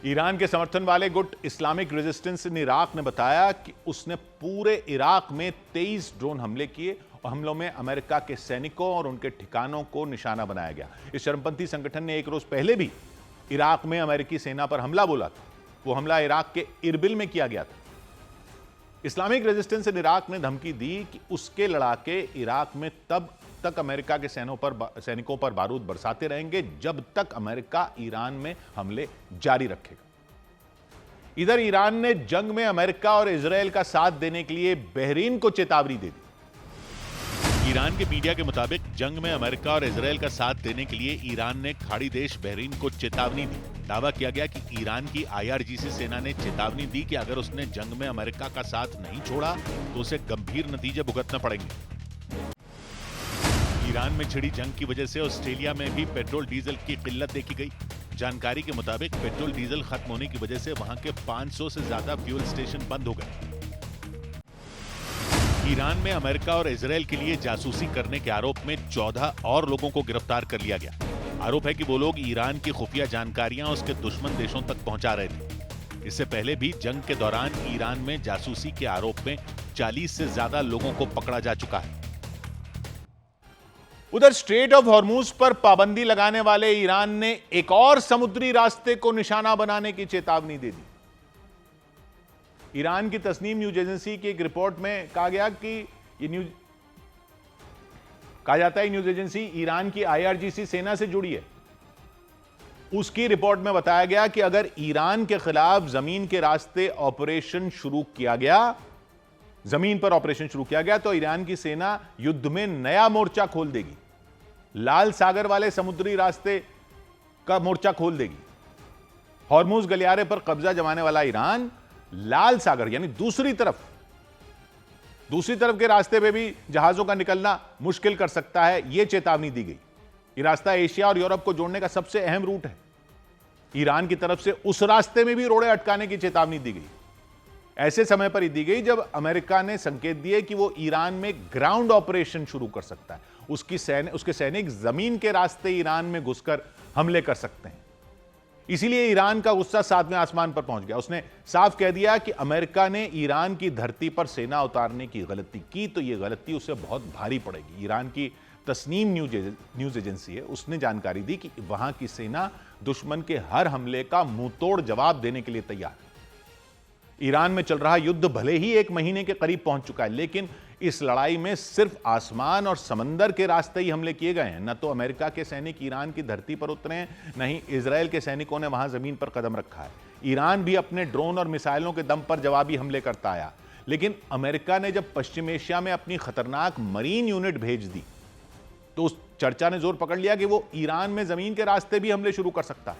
ईरान के समर्थन वाले गुट इस्लामिक रेजिस्टेंस इन इराक ने बताया कि उसने पूरे इराक में 23 ड्रोन हमले किए और हमलों में अमेरिका के सैनिकों और उनके ठिकानों को निशाना बनाया गया। इस चरमपंथी संगठन ने एक रोज पहले भी इराक में अमेरिकी सेना पर हमला बोला था। वो हमला इराक के इरबिल में किया गया था। इस्लामिक रेजिस्टेंस इन इराक ने धमकी दी कि उसके लड़ाके इराक में तब तक अमेरिका के सैनिकों पर बारूद बरसाते रहेंगे जब तक अमेरिका ईरान में हमले जारी रखेगा। इधर ईरान ने जंग में अमेरिका और इजरायल का साथ देने के लिए बहरीन को चेतावनी दे दी। ईरान के मीडिया के मुताबिक जंग में अमेरिका और इजरायल का साथ देने के लिए ईरान ने खाड़ी देश बहरीन को चेतावनी दी। दावा किया गया कि ईरान की IRGC सेना ने चेतावनी दी कि अगर उसने जंग में अमेरिका का साथ नहीं छोड़ा तो उसे गंभीर नतीजे भुगतना पड़ेंगे। ईरान में छिड़ी जंग की वजह से ऑस्ट्रेलिया में भी पेट्रोल डीजल की किल्लत देखी गई। जानकारी के मुताबिक पेट्रोल डीजल खत्म होने की वजह से वहां के 500 से ज्यादा फ्यूल स्टेशन बंद हो गए। ईरान में अमेरिका और इजरायल के लिए जासूसी करने के आरोप में 14 और लोगों को गिरफ्तार कर लिया गया। आरोप है कि वो लोग ईरान की खुफिया जानकारियां उसके दुश्मन देशों तक पहुंचा रहे थे। इससे पहले भी जंग के दौरान ईरान में जासूसी के आरोप में 40 से ज्यादा लोगों को पकड़ा जा चुका है। उधर स्ट्रेट ऑफ हॉर्मूज पर पाबंदी लगाने वाले ईरान ने एक और समुद्री रास्ते को निशाना बनाने की चेतावनी दे दी। ईरान की तस्नीम न्यूज एजेंसी की एक रिपोर्ट में कहा गया कि कहा जाता है न्यूज एजेंसी ईरान की IRGC सेना से जुड़ी है। उसकी रिपोर्ट में बताया गया कि अगर ईरान के खिलाफ जमीन के रास्ते ऑपरेशन शुरू किया गया, जमीन पर ऑपरेशन शुरू किया गया, तो ईरान की सेना युद्ध में नया मोर्चा खोल देगी, लाल सागर वाले समुद्री रास्ते का मोर्चा खोल देगी। हॉर्मूज गलियारे पर कब्जा जमाने वाला ईरान लाल सागर यानी दूसरी तरफ के रास्ते पे भी जहाजों का निकलना मुश्किल कर सकता है, यह चेतावनी दी गई। यह रास्ता एशिया और यूरोप को जोड़ने का सबसे अहम रूट है। ईरान की तरफ से उस रास्ते में भी रोड़े अटकाने की चेतावनी दी गई। ऐसे समय पर ही दी गई जब अमेरिका ने संकेत दिए कि वो ईरान में ग्राउंड ऑपरेशन शुरू कर सकता है। उसके सैनिक जमीन के रास्ते ईरान में घुसकर हमले कर सकते हैं। इसीलिए ईरान का गुस्सा 7वें आसमान पर पहुंच गया। उसने साफ कह दिया कि अमेरिका ने ईरान की धरती पर सेना उतारने की गलती की तो यह गलती उसे बहुत भारी पड़ेगी। ईरान की तस्नीम न्यूज एजेंसी है, उसने जानकारी दी कि वहां की सेना दुश्मन के हर हमले का मुंहतोड़ जवाब देने के लिए तैयार है। ईरान में चल रहा युद्ध भले ही 1 महीने के करीब पहुंच चुका है, लेकिन इस लड़ाई में सिर्फ आसमान और समंदर के रास्ते ही हमले किए गए हैं। न तो अमेरिका के सैनिक ईरान की धरती पर उतरे हैं, न ही इजराइल के सैनिकों ने वहां जमीन पर कदम रखा है। ईरान भी अपने ड्रोन और मिसाइलों के दम पर जवाबी हमले करता आया, लेकिन अमेरिका ने जब पश्चिम एशिया में अपनी खतरनाक मरीन यूनिट भेज दी तो उस चर्चा ने जोर पकड़ लिया कि वो ईरान में जमीन के रास्ते भी हमले शुरू कर सकता है,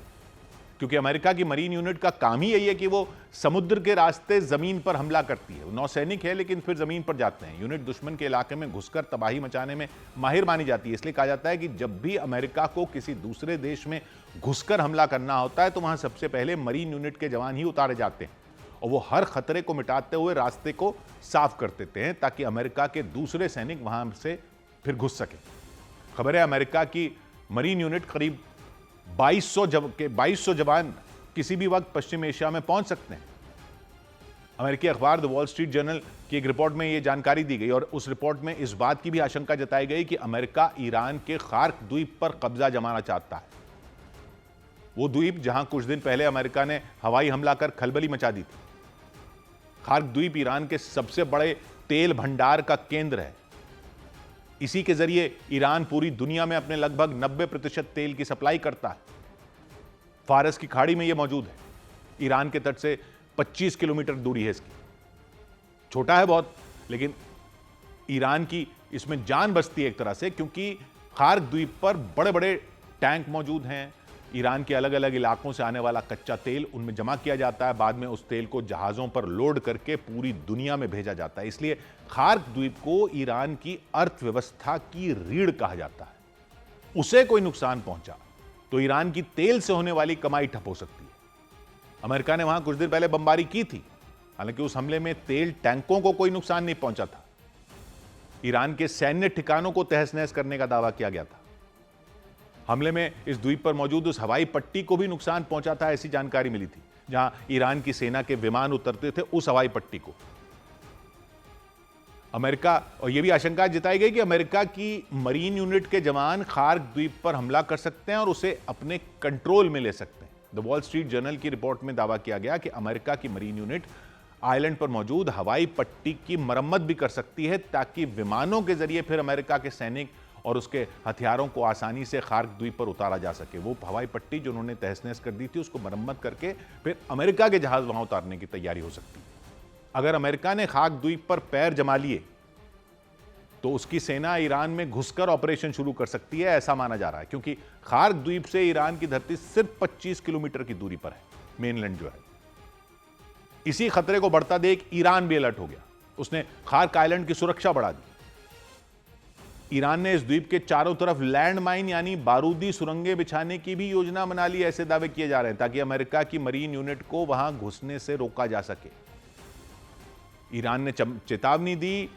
क्योंकि अमेरिका की मरीन यूनिट का काम ही यही है कि वो समुद्र के रास्ते जमीन पर हमला करती है। नौसैनिक है लेकिन फिर जमीन पर जाते हैं। यूनिट दुश्मन के इलाके में घुसकर तबाही मचाने में माहिर मानी जाती है। इसलिए कहा जाता है कि जब भी अमेरिका को किसी दूसरे देश में घुसकर हमला करना होता है तो वहां सबसे पहले मरीन यूनिट के जवान ही उतारे जाते हैं और वो हर खतरे को मिटाते हुए रास्ते को साफ कर देते हैं ताकि अमेरिका के दूसरे सैनिक वहां से फिर घुस सके। खबर है अमेरिका की मरीन यूनिट करीब 2200 जवान किसी भी वक्त पश्चिम एशिया में पहुंच सकते हैं। अमेरिकी अखबार द वॉल स्ट्रीट जर्नल की एक रिपोर्ट में यह जानकारी दी गई और उस रिपोर्ट में इस बात की भी आशंका जताई गई कि अमेरिका ईरान के खार्क द्वीप पर कब्जा जमाना चाहता है। वो द्वीप जहां कुछ दिन पहले अमेरिका ने हवाई हमला कर खलबली मचा दी थी। खार्क द्वीप ईरान के सबसे बड़े तेल भंडार का केंद्र है। इसी के जरिए ईरान पूरी दुनिया में अपने लगभग 90% तेल की सप्लाई करता है। फारस की खाड़ी में यह मौजूद है। ईरान के तट से 25 किलोमीटर दूरी है इसकी। छोटा है बहुत, लेकिन ईरान की इसमें जान बसती है एक तरह से, क्योंकि खार्क द्वीप पर बड़े बड़े टैंक मौजूद हैं। ईरान के अलग अलग इलाकों से आने वाला कच्चा तेल उनमें जमा किया जाता है, बाद में उस तेल को जहाज़ों पर लोड करके पूरी दुनिया में भेजा जाता है। इसलिए खार्क द्वीप को ईरान की अर्थव्यवस्था की रीढ़ कहा जाता है। उसे कोई नुकसान पहुंचा तो ईरान की तेल से होने वाली कमाई ठप हो सकती है। अमेरिका ने वहां कुछ दिन पहले बमबारी की थी, हालांकि उस हमले में तेल टैंकों को कोई नुकसान नहीं पहुंचा था। ईरान के सैन्य ठिकानों को तहस नहस करने का दावा किया गया था। हमले में इस द्वीप पर मौजूद उस हवाई पट्टी को भी नुकसान पहुंचा था, ऐसी जानकारी मिली थी, जहां ईरान की सेना के विमान उतरते थे। उस हवाई पट्टी को अमेरिका, और यह भी आशंका जताई गई कि अमेरिका की मरीन यूनिट के जवान खार्क द्वीप पर हमला कर सकते हैं और उसे अपने कंट्रोल में ले सकते हैं। द वॉल स्ट्रीट जर्नल की रिपोर्ट में दावा किया गया कि अमेरिका की मरीन यूनिट आइलैंड पर मौजूद हवाई पट्टी की मरम्मत भी कर सकती है ताकि विमानों के जरिए फिर अमेरिका के सैनिक और उसके हथियारों को आसानी से खार्क द्वीप पर उतारा जा सके। वो हवाई पट्टी जो उन्होंने तहस नहस कर दी थी उसको मरम्मत करके फिर अमेरिका के जहाज वहां उतारने की तैयारी हो सकती है। अगर अमेरिका ने खार्क द्वीप पर पैर जमा लिए तो उसकी सेना ईरान में घुसकर ऑपरेशन शुरू कर सकती है, ऐसा माना जा रहा है, क्योंकि खार्क द्वीप से ईरान की धरती सिर्फ 25 किलोमीटर की दूरी पर है, मेनलैंड जो है। इसी खतरे को बढ़ता देख ईरान भी अलर्ट हो गया। उसने खार्क आइलैंड की सुरक्षा बढ़ा दी। ईरान ने इस द्वीप के चारों तरफ लैंड माइन यानी बारूदी सुरंगें बिछाने की भी योजना बना ली, ऐसे दावे किए जा रहे हैं, ताकि अमेरिका की मरीन यूनिट को वहां घुसने से रोका जा सके। ईरान ने चेतावनी दी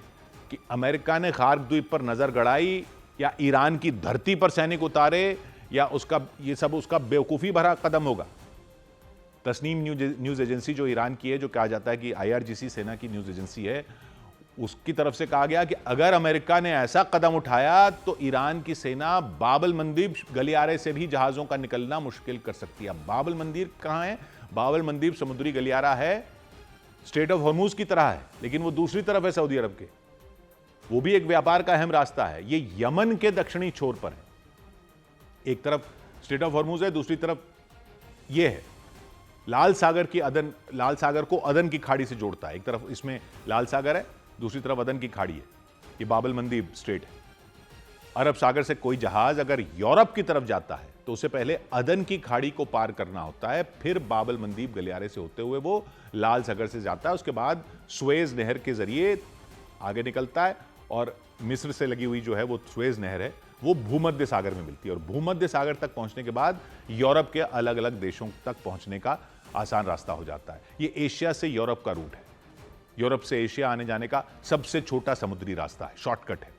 कि अमेरिका ने खार्क द्वीप पर नजर गड़ाई या ईरान की धरती पर सैनिक उतारे या ये सब उसका बेवकूफी भरा कदम होगा। तस्नीम न्यूज एजेंसी जो ईरान की है, जो कहा जाता है कि IRGC सेना की न्यूज एजेंसी है, उसकी तरफ से कहा गया कि अगर अमेरिका ने ऐसा कदम उठाया तो ईरान की सेना बाबल मंदीब गलियारे से भी जहाजों का निकलना मुश्किल कर सकती है। बाबल मंदीब कहां है? बाबल मंदीब समुद्री गलियारा है, स्ट्रेट ऑफ हॉर्मूज की तरह है, लेकिन वो दूसरी तरफ है सऊदी अरब के। वो भी एक व्यापार का अहम रास्ता है। ये यमन के दक्षिणी छोर पर है। एक तरफ स्ट्रेट ऑफ हॉर्मूज है, दूसरी तरफ ये है। लाल सागर को अदन की खाड़ी से जोड़ता है। एक तरफ इसमें लाल सागर है, दूसरी तरफ अदन की खाड़ी है। ये बाबल मंदीब स्ट्रेट है। अरब सागर से कोई जहाज अगर यूरोप की तरफ जाता है तो उसे पहले अदन की खाड़ी को पार करना होता है, फिर बाबल मंदीब गलियारे से होते हुए वो लाल सागर से जाता है। उसके बाद सुएज नहर के जरिए आगे निकलता है और मिस्र से लगी हुई जो है वो सुएज नहर है, वो भूमध्य सागर में मिलती है। और भूमध्य सागर तक पहुंचने के बाद यूरोप के अलग अलग देशों तक पहुंचने का आसान रास्ता हो जाता है। ये एशिया से यूरोप का रूट है। यूरोप से एशिया आने जाने का सबसे छोटा समुद्री रास्ता है, शॉर्टकट है।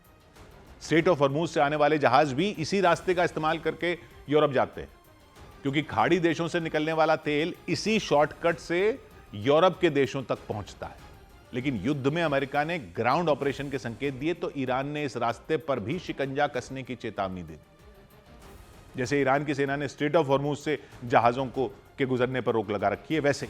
स्ट्रेट ऑफ हॉर्मूज से आने वाले जहाज भी इसी रास्ते का इस्तेमाल करके यूरोप जाते हैं, क्योंकि खाड़ी देशों से निकलने वाला तेल इसी शॉर्टकट से यूरोप के देशों तक पहुंचता है। लेकिन युद्ध में अमेरिका ने ग्राउंड ऑपरेशन के संकेत दिए तो ईरान ने इस रास्ते पर भी शिकंजा कसने की चेतावनी दी। जैसे ईरान की सेना ने स्ट्रेट ऑफ हॉर्मूज से जहाजों के गुजरने पर रोक लगा रखी है, वैसे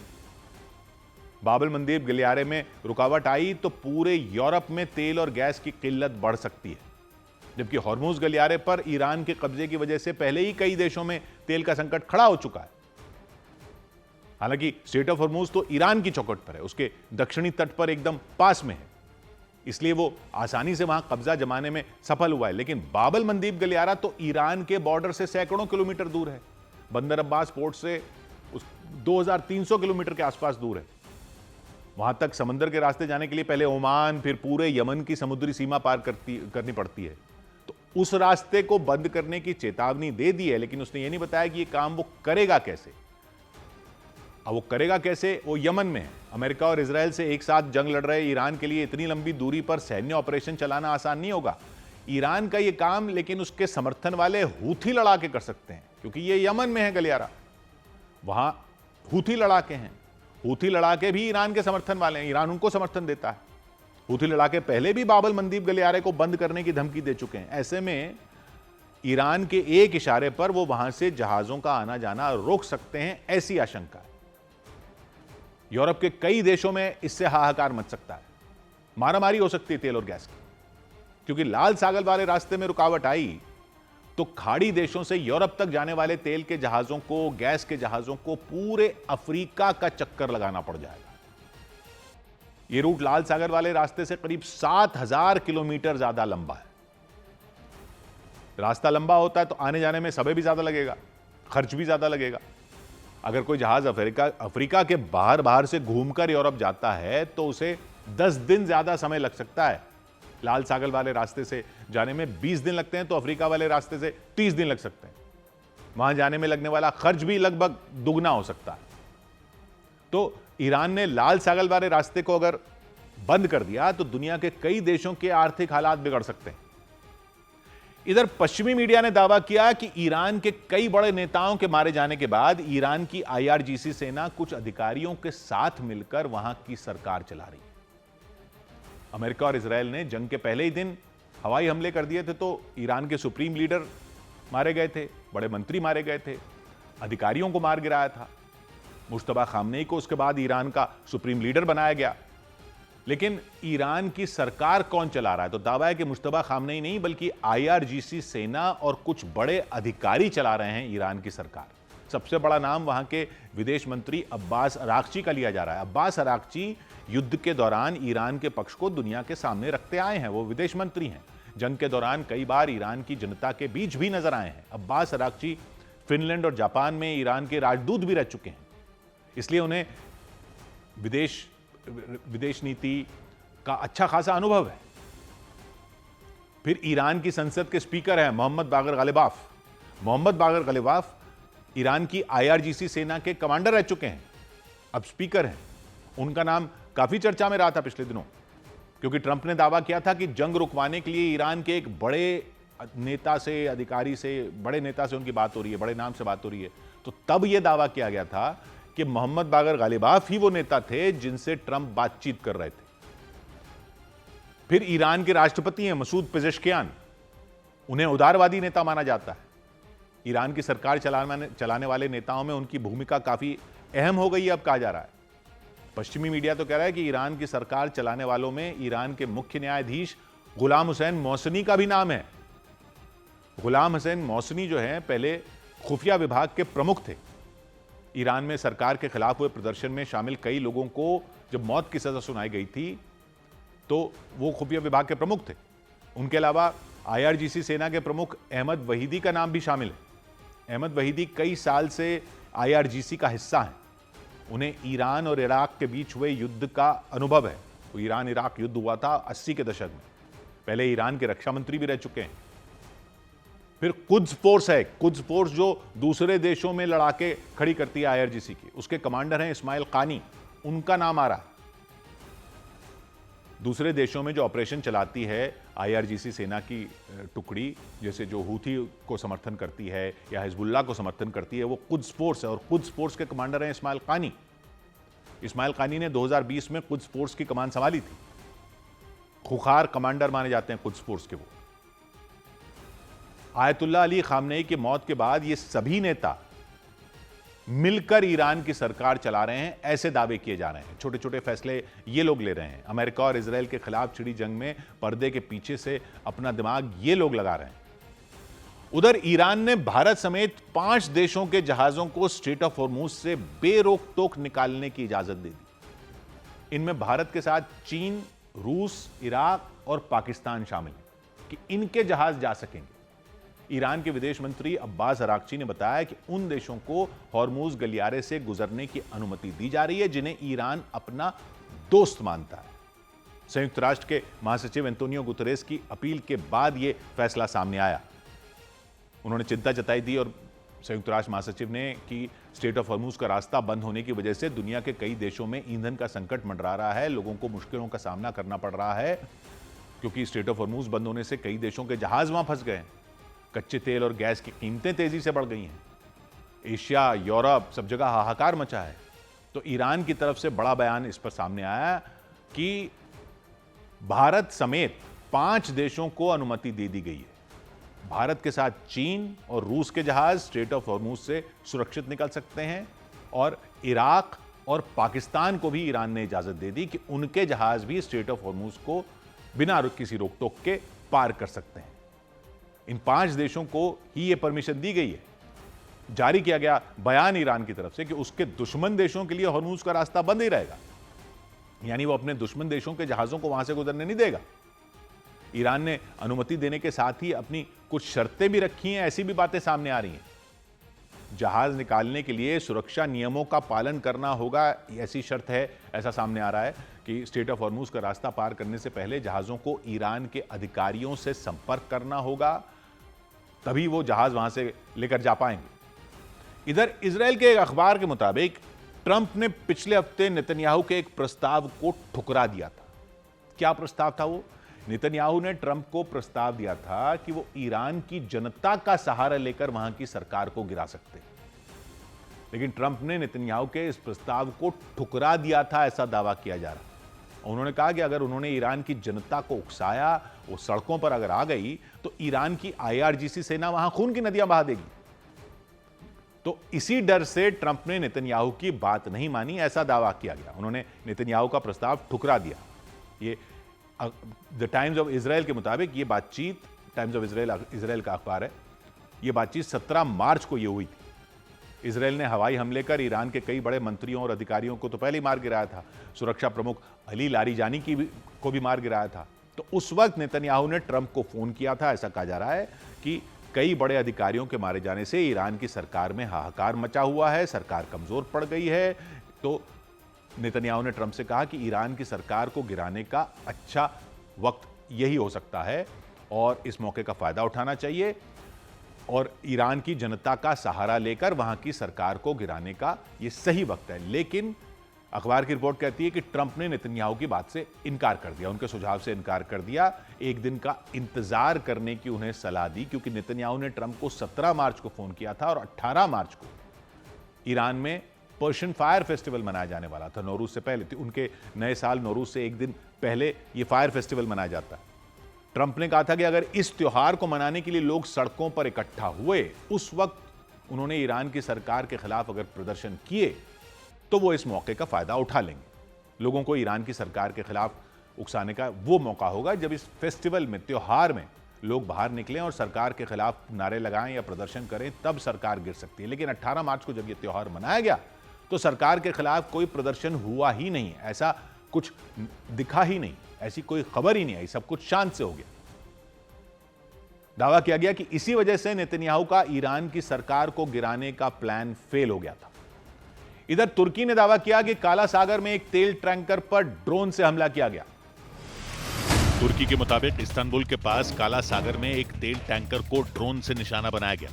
बाबल मंदीब गलियारे में रुकावट आई तो पूरे यूरोप में तेल और गैस की किल्लत बढ़ सकती है। जबकि हॉर्मूज गलियारे पर ईरान के कब्जे की वजह से पहले ही कई देशों में तेल का संकट खड़ा हो चुका है। हालांकि स्ट्रेट ऑफ हॉर्मूज तो ईरान की चौखट पर है, उसके दक्षिणी तट पर एकदम पास में है, इसलिए वो आसानी से वहां कब्जा जमाने में सफल हुआ है। लेकिन बाबल मंदीब गलियारा तो ईरान के बॉर्डर से सैकड़ों किलोमीटर दूर है। बंदर अब्बास पोर्ट से 2300 किलोमीटर के आसपास दूर है। वहां तक समंदर के रास्ते जाने के लिए पहले ओमान, फिर पूरे यमन की समुद्री सीमा पार करनी पड़ती है। तो उस रास्ते को बंद करने की चेतावनी दे दी है, लेकिन उसने यह नहीं बताया कि यह काम वो करेगा कैसे। अब वो करेगा कैसे, वो यमन में है। अमेरिका और इजराइल से एक साथ जंग लड़ रहे ईरान के लिए इतनी लंबी दूरी पर सैन्य ऑपरेशन चलाना आसान नहीं होगा। ईरान का ये काम लेकिन उसके समर्थन वाले हूथी लड़ाके कर सकते हैं, क्योंकि ये यमन में है गलियारा, वहां हूथी लड़ाके हैं। हूथी लड़ाके भी ईरान के समर्थन वाले हैं, ईरान उनको समर्थन देता है। हूथी लड़ाके पहले भी बाबल मंदीब गलियारे को बंद करने की धमकी दे चुके हैं। ऐसे में ईरान के एक इशारे पर वो वहां से जहाजों का आना जाना रोक सकते हैं, ऐसी आशंका है। यूरोप के कई देशों में इससे हाहाकार मच सकता है, मारामारी हो सकती है तेल और गैस की, क्योंकि लाल सागर वाले रास्ते में रुकावट आई तो खाड़ी देशों से यूरोप तक जाने वाले तेल के जहाजों को, गैस के जहाजों को पूरे अफ्रीका का चक्कर लगाना पड़ जाएगा। यह रूट लाल सागर वाले रास्ते से करीब 7000 किलोमीटर ज्यादा लंबा है। रास्ता लंबा होता है तो आने जाने में समय भी ज्यादा लगेगा, खर्च भी ज्यादा लगेगा। अगर कोई जहाज अफ्रीका के बाहर से घूमकर यूरोप जाता है तो उसे 10 दिन ज्यादा समय लग सकता है। लाल सागर वाले रास्ते से जाने में 20 दिन लगते हैं तो अफ्रीका वाले रास्ते से 30 दिन लग सकते हैं। वहां जाने में लगने वाला खर्च भी लगभग दुगना हो सकता है। तो ईरान ने लाल सागर वाले रास्ते को अगर बंद कर दिया तो दुनिया के कई देशों के आर्थिक हालात बिगड़ सकते हैं। इधर पश्चिमी मीडिया ने दावा किया कि ईरान के कई बड़े नेताओं के मारे जाने के बाद ईरान की IRGC सेना कुछ अधिकारियों के साथ मिलकर वहां की सरकार चला रही है। अमेरिका और इजराइल ने जंग के पहले ही दिन हवाई हमले कर दिए थे तो ईरान के सुप्रीम लीडर मारे गए थे, बड़े मंत्री मारे गए थे, अधिकारियों को मार गिराया था। मुश्तबा खामनेई को उसके बाद ईरान का सुप्रीम लीडर बनाया गया। लेकिन ईरान की सरकार कौन चला रहा है? तो दावा है कि मुश्तबा खामनेई नहीं बल्कि IRGC सेना और कुछ बड़े अधिकारी चला रहे हैं ईरान की सरकार। सबसे बड़ा नाम वहां के विदेश मंत्री अब्बास अरागची का लिया जा रहा है। अब्बास अरागची युद्ध के दौरान ईरान के पक्ष को दुनिया के सामने रखते आए हैं, वो विदेश मंत्री हैं। जंग के दौरान कई बार ईरान की जनता के बीच भी नजर आए हैं। अब्बास अरागची फिनलैंड और जापान में ईरान के राजदूत भी रह चुके हैं, इसलिए उन्हें विदेश नीति का अच्छा खासा अनुभव है। फिर ईरान की संसद के स्पीकर हैं मोहम्मद बागर गालिबाफ। मोहम्मद बागर गालिबाफ ईरान की IRGC सेना के कमांडर रह चुके हैं, अब स्पीकर हैं। उनका नाम काफी चर्चा में रहा था पिछले दिनों, क्योंकि ट्रंप ने दावा किया था कि जंग रुकवाने के लिए ईरान के एक बड़े नेता से, अधिकारी से, बड़े नेता से उनकी बात हो रही है, बड़े नाम से बात हो रही है। तो तब यह दावा किया गया था कि मोहम्मद बागर गालिबाफ ही वो नेता थे जिनसे ट्रंप बातचीत कर रहे थे। फिर ईरान के राष्ट्रपति हैं मसूद पेजेश्कियान, उन्हें उदारवादी नेता माना जाता है। ईरान की सरकार चलाने वाले नेताओं में उनकी भूमिका काफी अहम हो गई है, अब कहा जा रहा है। पश्चिमी मीडिया तो कह रहा है कि ईरान की सरकार चलाने वालों में ईरान के मुख्य न्यायाधीश गुलाम हुसैन मौसनी का भी नाम है। गुलाम हुसैन मौसनी जो है पहले खुफिया विभाग के प्रमुख थे। ईरान में सरकार के खिलाफ हुए प्रदर्शन में शामिल कई लोगों को जब मौत की सजा सुनाई गई थी तो वो खुफिया विभाग के प्रमुख थे। उनके अलावा IRGC सेना के प्रमुख अहमद वहीदी का नाम भी शामिल है। अहमद वहीदी कई साल से IRGC का हिस्सा हैं। उन्हें ईरान और इराक के बीच हुए युद्ध का अनुभव है। वो ईरान इराक युद्ध हुआ था 80 के दशक में, पहले ईरान के रक्षा मंत्री भी रह चुके हैं। फिर कुद्स फोर्स है, कुद्स फोर्स जो दूसरे देशों में लड़ाके खड़ी करती है IRGC की, उसके कमांडर हैं इस्माइल कानी, उनका नाम आ रहा है। दूसरे देशों में जो ऑपरेशन चलाती है IRGC सेना की टुकड़ी, जैसे जो हूथी को समर्थन करती है या हिजबुल्लाह को समर्थन करती है, वो कुद्स फोर्स है और कुद्स फोर्स के कमांडर हैं इस्माइल कानी। इस्माइल कानी ने 2020 में कुद्स फोर्स की कमान संभाली थी। खुखार कमांडर माने जाते हैं कुद्स फोर्स के वो। आयतुल्लाह अली खामनेई की मौत के बाद ये सभी नेता मिलकर ईरान की सरकार चला रहे हैं, ऐसे दावे किए जा रहे हैं। छोटे छोटे फैसले ये लोग ले रहे हैं। अमेरिका और इजराइल के खिलाफ छिड़ी जंग में पर्दे के पीछे से अपना दिमाग ये लोग लगा रहे हैं। उधर ईरान ने भारत समेत 5 देशों के जहाजों को स्ट्रेट ऑफ हॉर्मूज से बेरोक टोक निकालने की इजाजत दे दी। इनमें भारत के साथ चीन, रूस, इराक और पाकिस्तान शामिल हैं कि इनके जहाज जा सकेंगे। ईरान के विदेश मंत्री अब्बास अराक्ची ने बताया कि उन देशों को हॉर्मूज गलियारे से गुजरने की अनुमति दी जा रही है जिन्हें ईरान अपना दोस्त मानता है। संयुक्त राष्ट्र के महासचिव एंटोनियो गुतरेस की अपील के बाद यह फैसला सामने आया। उन्होंने चिंता जताई दी और संयुक्त राष्ट्र महासचिव ने कि स्ट्रेट ऑफ हॉर्मूज का रास्ता बंद होने की वजह से दुनिया के कई देशों में ईंधन का संकट मंडरा रहा है, लोगों को मुश्किलों का सामना करना पड़ रहा है, क्योंकि स्ट्रेट ऑफ हॉर्मूज बंद होने से कई देशों के जहाज वहां फंस गए हैं। कच्चे तेल और गैस की कीमतें तेजी से बढ़ गई हैं। एशिया, यूरोप, सब जगह हाहाकार मचा है। तो ईरान की तरफ से बड़ा बयान इस पर सामने आया कि भारत समेत 5 देशों को अनुमति दे दी गई है। भारत के साथ चीन और रूस के जहाज स्ट्रेट ऑफ हॉर्मूज से सुरक्षित निकल सकते हैं और इराक और पाकिस्तान को भी ईरान ने इजाजत दे दी कि उनके जहाज भी स्ट्रेट ऑफ हॉर्मूज को बिना किसी रोक टोक के पार कर सकते हैं। इन 5 देशों को ही यह परमिशन दी गई है। जारी किया गया बयान ईरान की तरफ से कि उसके दुश्मन देशों के लिए हॉर्मूज का रास्ता बंद ही रहेगा, यानी वो अपने दुश्मन देशों के जहाजों को वहां से गुजरने नहीं देगा। ईरान ने अनुमति देने के साथ ही अपनी कुछ शर्तें भी रखी हैं, ऐसी भी बातें सामने आ रही हैं। जहाज निकालने के लिए सुरक्षा नियमों का पालन करना होगा, ऐसी शर्त है। ऐसा सामने आ रहा है कि स्ट्रेट ऑफ हॉर्मूज का रास्ता पार करने से पहले जहाजों को ईरान के अधिकारियों से संपर्क करना होगा, तभी वो जहाज वहां से लेकर जा पाएंगे। इधर इजराइल के एक अखबार के मुताबिक ट्रंप ने पिछले हफ्ते नेतन्याहू के एक प्रस्ताव को ठुकरा दिया था। क्या प्रस्ताव था वो? नेतन्याहू ने ट्रंप को प्रस्ताव दिया था कि वो ईरान की जनता का सहारा लेकर वहां की सरकार को गिरा सकते, लेकिन ट्रंप ने नेतन्याहू के इस प्रस्ताव को ठुकरा दिया था, ऐसा दावा किया जा रहा है। उन्होंने कहा कि अगर उन्होंने ईरान की जनता को उकसाया, वो सड़कों पर अगर आ गई, तो ईरान की IRGC सेना वहां खून की नदियां बहा देगी। तो इसी डर से ट्रंप ने नेतन्याहू की बात नहीं मानी, ऐसा दावा किया गया। उन्होंने नेतन्याहू का प्रस्ताव ठुकरा दिया। ये द टाइम्स ऑफ इजराइल के मुताबिक ये बातचीत, टाइम्स ऑफ इजराइल का अखबार है, ये बातचीत 17 मार्च को ये हुई थी। इजराइल ने हवाई हमले कर ईरान के कई बड़े मंत्रियों और अधिकारियों को तो पहले ही मार गिराया था। सुरक्षा प्रमुख अली लारीजानी को भी मार गिराया था। तो उस वक्त नेतन्याहू ने ट्रंप को फोन किया था। ऐसा कहा जा रहा है कि कई बड़े अधिकारियों के मारे जाने से ईरान की सरकार में हाहाकार मचा हुआ है, सरकार कमजोर पड़ गई है। तो नेतन्याहू ने ट्रंप से कहा कि ईरान की सरकार को गिराने का अच्छा वक्त यही हो सकता है और इस मौके का फायदा उठाना चाहिए और ईरान की जनता का सहारा लेकर वहां की सरकार को गिराने का यह सही वक्त है। लेकिन अखबार की रिपोर्ट कहती है कि ट्रंप ने नेतन्याहू की बात से इनकार कर दिया, उनके सुझाव से इनकार कर दिया। एक दिन का इंतजार करने की उन्हें सलाह दी, क्योंकि नेतन्याहू ने ट्रंप को 17 मार्च को फोन किया था और 18 मार्च को ईरान में पर्शियन फायर फेस्टिवल मनाया जाने वाला था नौरूज से पहले। उनके नए साल नौरूज से एक दिन पहले ये फायर फेस्टिवल मनाया जाता है। ट्रंप ने कहा था कि अगर इस त्योहार को मनाने के लिए लोग सड़कों पर इकट्ठा हुए, उस वक्त उन्होंने ईरान की सरकार के खिलाफ अगर प्रदर्शन किए तो वो इस मौके का फायदा उठा लेंगे। लोगों को ईरान की सरकार के खिलाफ उकसाने का वो मौका होगा जब इस फेस्टिवल में, त्योहार में लोग बाहर निकलें और सरकार के खिलाफ नारे लगाएं या प्रदर्शन करें, तब सरकार गिर सकती है। लेकिन 18 मार्च को जब यह त्योहार मनाया गया तो सरकार के खिलाफ कोई प्रदर्शन हुआ ही नहीं, ऐसा कुछ दिखा ही नहीं, ऐसी कोई खबर ही नहीं आई, सब कुछ शांत से हो गया। दावा किया गया कि इसी वजह से नेतन्याहू का ईरान की सरकार को गिराने का प्लान फेल हो गया था। इधर तुर्की ने दावा किया कि काला सागर में एक तेल टैंकर पर ड्रोन से हमला किया गया। तुर्की के मुताबिक इस्तांबुल के पास काला सागर में एक तेल टैंकर को ड्रोन से निशाना बनाया गया।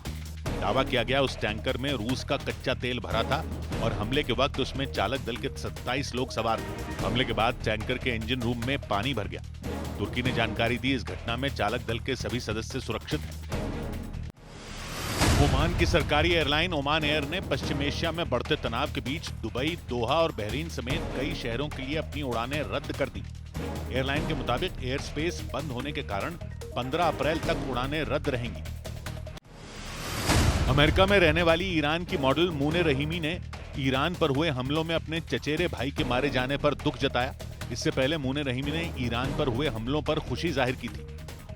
दावा किया गया उस टैंकर में रूस का कच्चा तेल भरा था और हमले के वक्त उसमें चालक दल के 27 लोग सवार थे। हमले के बाद टैंकर के इंजन रूम में पानी भर गया। तुर्की ने जानकारी दी, इस घटना में चालक दल के सभी सदस्य सुरक्षित हैं। ओमान की सरकारी एयरलाइन ओमान एयर ने पश्चिम एशिया में बढ़ते तनाव के बीच दुबई, दोहा और बहरीन समेत कई शहरों के लिए अपनी उड़ानें रद्द कर दी। एयरलाइन के मुताबिक एयर स्पेस बंद होने के कारण 15 अप्रैल तक उड़ानें रद्द रहेंगी। अमेरिका में रहने वाली ईरान की मॉडल मूने रहीमी ने ईरान पर हुए हमलों में अपने चचेरे भाई के मारे जाने पर दुख जताया। इससे पहले मूने रहीमी ने ईरान पर हुए हमलों पर खुशी जाहिर की थी।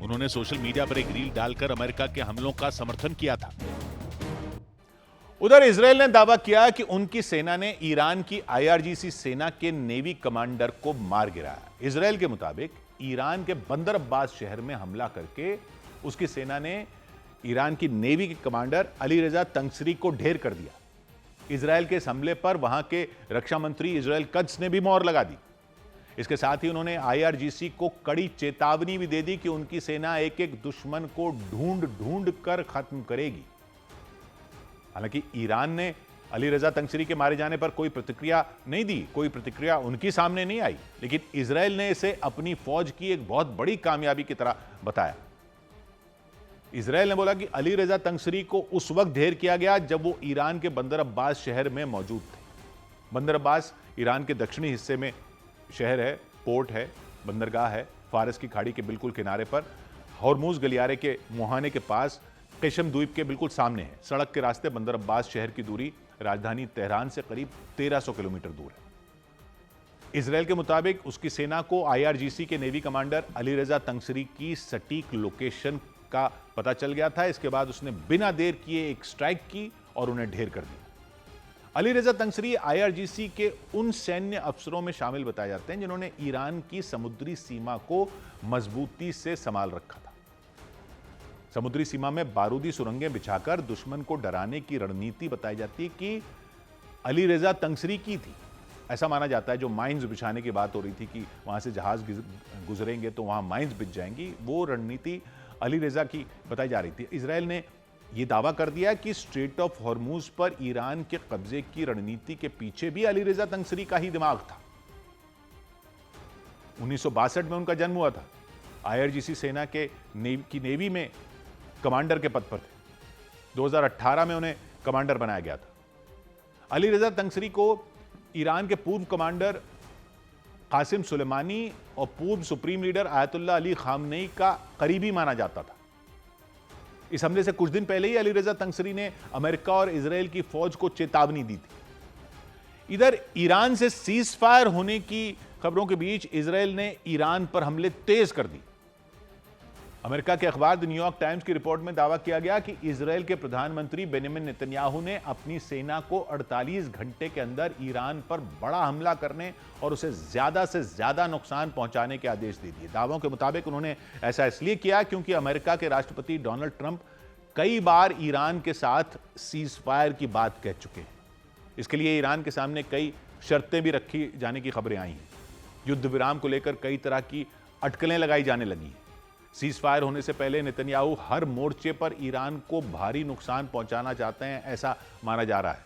उन्होंने सोशल मीडिया पर एक रील डालकर अमेरिका के हमलों का समर्थन किया था। उधर इजरायल ने दावा किया कि उनकी सेना ने ईरान की IRGC सेना के नेवी कमांडर को मार गिराया। इजरायल के मुताबिक ईरान के बंदर अब्बास शहर में हमला करके उसकी सेना ने ईरान की नेवी के कमांडर अली रजा तंगसरी को ढेर कर दिया। इजरायल के इस हमले पर वहां के रक्षा मंत्री इजरायल कद्स ने भी मोहर लगा दी। इसके साथ ही उन्होंने IRGC को कड़ी चेतावनी भी दे दी कि उनकी सेना एक एक दुश्मन को ढूंढ ढूंढ कर खत्म करेगी। हालांकि ईरान ने अली रजा तंगसरी के मारे जाने पर कोई प्रतिक्रिया नहीं दी, कोई प्रतिक्रिया उनकी सामने नहीं आई, लेकिन इजरायल ने इसे अपनी फौज की एक बहुत बड़ी कामयाबी की तरह बताया। इजरायल ने बोला कि अली रजा तंगसरी को उस वक्त ढेर किया गया जब वो ईरान के बंदर अब्बास शहर में मौजूद थे। बंदर अब्बास ईरान के दक्षिणी हिस्से में शहर है, पोर्ट है, बंदरगाह है, फारस की खाड़ी के बिल्कुल किनारे पर, हॉर्मुज गलियारे के मुहाने के पास, केशम द्वीप के बिल्कुल सामने है। सड़क के रास्ते बंदर अब्बास शहर की दूरी राजधानी तेहरान से करीब 1300 किलोमीटर दूर है। इजरायल के मुताबिक उसकी सेना को IRGC के नेवी कमांडर अली रजा तंगसरी की सटीक लोकेशन का पता चल गया था। इसके बाद उसने बिना देर किए एक स्ट्राइक की और उन्हें ढेर कर दिया। अली रजा तंगसरी IRGC के उन सैन्य अफसरों में शामिल बताए जाते हैं जिन्होंने ईरान की समुद्री सीमा को मजबूती से संभाल रखा था। समुद्री सीमा में बारूदी सुरंगें बिछाकर दुश्मन को डराने की रणनीति बताई जाती है कि अली रजा तंगसरी की थी। ऐसा माना जाता है, जो माइंस बिछाने की बात हो रही थी कि वहां से जहाज गुजरेंगे तो वहां माइंस बिछ जाएंगी, वो रणनीति अली रजा की बताई जा रही थी। इजरायल ने यह दावा कर दिया कि स्ट्रेट ऑफ हॉर्मुज पर ईरान के कब्जे की रणनीति के पीछे भी अली रजा तंगसरी का ही दिमाग था। 1962 में उनका जन्म हुआ था। IRGC सेना के नेवी में कमांडर के पद पर थे। 2018 में उन्हें कमांडर बनाया गया था। अली रजा तंगसरी को ईरान के पूर्व कमांडर कासिम सुलेमानी और पूर्व supreme leader Ayatollah Ali Khamenei का करीबी माना जाता था। इस हमले से कुछ दिन पहले ही अली रजा तंगसरी ने अमेरिका और इजरायल की फौज को चेतावनी दी थी। इधर ईरान से सीज फायर होने की खबरों के बीच इजरायल ने ईरान पर हमले तेज कर दी। अमेरिका के अखबार द न्यूयॉर्क टाइम्स की रिपोर्ट में दावा किया गया कि इजरायल के प्रधानमंत्री बेंजामिन नेतन्याहू ने अपनी सेना को 48 घंटे के अंदर ईरान पर बड़ा हमला करने और उसे ज्यादा से ज्यादा नुकसान पहुंचाने के आदेश दे दिए। दावों के मुताबिक उन्होंने ऐसा इसलिए किया क्योंकि अमेरिका के राष्ट्रपति डोनाल्ड ट्रंप कई बार ईरान के साथ सीज फायर की बात कह चुके हैं। इसके लिए ईरान के सामने कई शर्तें भी रखी जाने की खबरें आई हैं। युद्ध विराम को लेकर कई तरह की अटकलें लगाई जाने लगी हैं। सीज फायर होने से पहले नेतन्याहू हर मोर्चे पर ईरान को भारी नुकसान पहुंचाना चाहते हैं, ऐसा माना जा रहा है।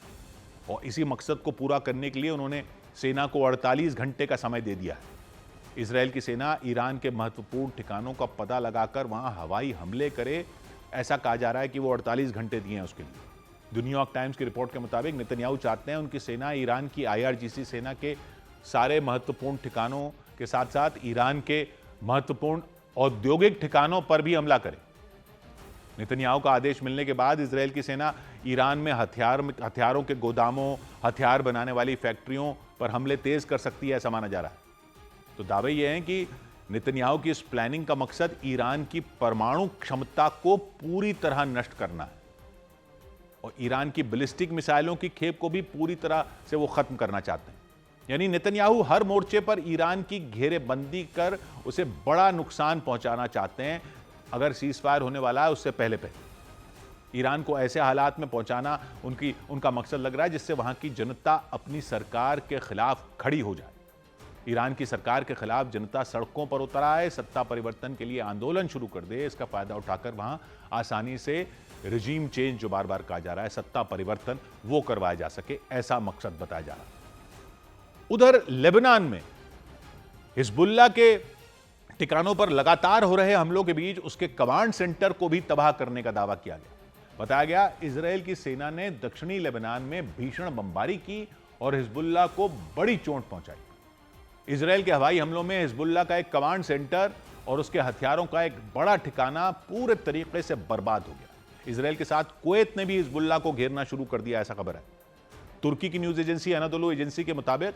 और इसी मकसद को पूरा करने के लिए उन्होंने सेना को 48 घंटे का समय दे दिया है। इजरायल की सेना ईरान के महत्वपूर्ण ठिकानों का पता लगाकर वहां हवाई हमले करे, ऐसा कहा जा रहा है कि वो 48 घंटे दिए हैं उसके लिए। न्यूयॉर्क टाइम्स की रिपोर्ट के मुताबिक नेतन्याहू चाहते हैं उनकी सेना ईरान की IRGC सेना के सारे महत्वपूर्ण ठिकानों के साथ साथ ईरान के महत्वपूर्ण औद्योगिक ठिकानों पर भी हमला करे। नेतन्याहू का आदेश मिलने के बाद इजरायल की सेना ईरान में हथियारों के गोदामों, हथियार बनाने वाली फैक्ट्रियों पर हमले तेज कर सकती है, ऐसा माना जा रहा है। तो दावे यह हैं कि नेतन्याहू की इस प्लानिंग का मकसद ईरान की परमाणु क्षमता को पूरी तरह नष्ट करना है और ईरान की बैलिस्टिक मिसाइलों की खेप को भी पूरी तरह से वो खत्म करना चाहते हैं। यानी नेतन्याहू हर मोर्चे पर ईरान की घेरेबंदी कर उसे बड़ा नुकसान पहुंचाना चाहते हैं। अगर सीजफायर होने वाला है उससे पहले ईरान को ऐसे हालात में पहुंचाना उनका मकसद लग रहा है जिससे वहां की जनता अपनी सरकार के खिलाफ खड़ी हो जाए। ईरान की सरकार के खिलाफ जनता सड़कों पर उतर आए, सत्ता परिवर्तन के लिए आंदोलन शुरू कर दे, इसका फायदा उठाकर वहां आसानी से रिजीम चेंज जो बार बार कहा जा रहा है, सत्ता परिवर्तन वो करवाया जा सके, ऐसा मकसद बताया जा रहा है। उधर लेबनान में हिजबुल्लाह के ठिकानों पर लगातार हो रहे हमलों के बीच उसके कमांड सेंटर को भी तबाह करने का दावा किया गया। बताया गया इजरायल की सेना ने दक्षिणी लेबनान में भीषण बमबारी की और हिजबुल्लाह को बड़ी चोट पहुंचाई। इजरायल के हवाई हमलों में हिजबुल्लाह का एक कमांड सेंटर और उसके हथियारों का एक बड़ा ठिकाना पूरे तरीके से बर्बाद हो गया। इजरायल के साथ कुवैत ने भी हिजबुल्लाह को घेरना शुरू कर दिया, ऐसा खबर है। तुर्की की न्यूज एजेंसी अनादोलू एजेंसी के मुताबिक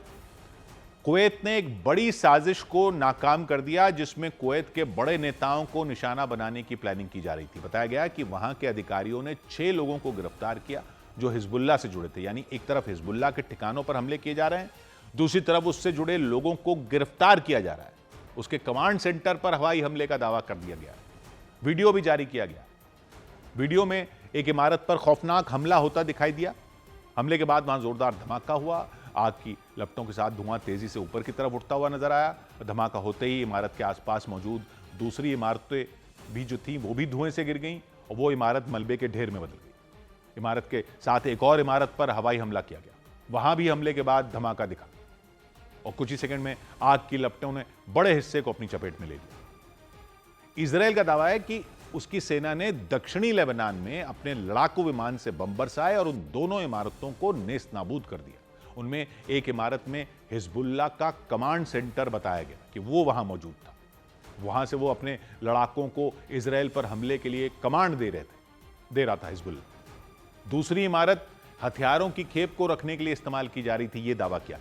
कुवैत ने एक बड़ी साजिश को नाकाम कर दिया जिसमें कुवैत के बड़े नेताओं को निशाना बनाने की प्लानिंग की जा रही थी। बताया गया कि वहां के अधिकारियों ने 6 लोगों को गिरफ्तार किया जो हिजबुल्लाह से जुड़े थे। यानी एक तरफ हिजबुल्लाह के ठिकानों पर हमले किए जा रहे हैं, दूसरी तरफ उससे जुड़े लोगों को गिरफ्तार किया जा रहा है। उसके कमांड सेंटर पर हवाई हमले का दावा कर दिया गया। वीडियो भी जारी किया गया। वीडियो में एक इमारत पर खौफनाक हमला होता दिखाई दिया। हमले के बाद वहां जोरदार धमाका हुआ, आग की लपटों के साथ धुआं तेजी से ऊपर की तरफ उठता हुआ नजर आया। धमाका होते ही इमारत के आसपास मौजूद दूसरी इमारतें भी जो थी वो भी धुएं से गिर गईं और वो इमारत मलबे के ढेर में बदल गई। इमारत के साथ एक और इमारत पर हवाई हमला किया गया, वहां भी हमले के बाद धमाका दिखा और कुछ ही सेकंड में आग की लपटों ने बड़े हिस्से को अपनी चपेट में ले लिया। इजरायल का दावा है कि उसकी सेना ने दक्षिणी लेबनान में अपने लड़ाकू विमान से बम बरसाए और उन दोनों इमारतों को नेस्त नाबूद कर दिया। उनमें एक इमारत में हिजबुल्लाह का कमांड सेंटर बताया गया कि वो वहां मौजूद था। वहां से वो अपने लड़ाकों को इजरायल पर हमले के लिए कमांड दे रहा था हिजबुल्लाह। दूसरी इमारत हथियारों की खेप को रखने के लिए इस्तेमाल की जा रही थी, ये दावा किया।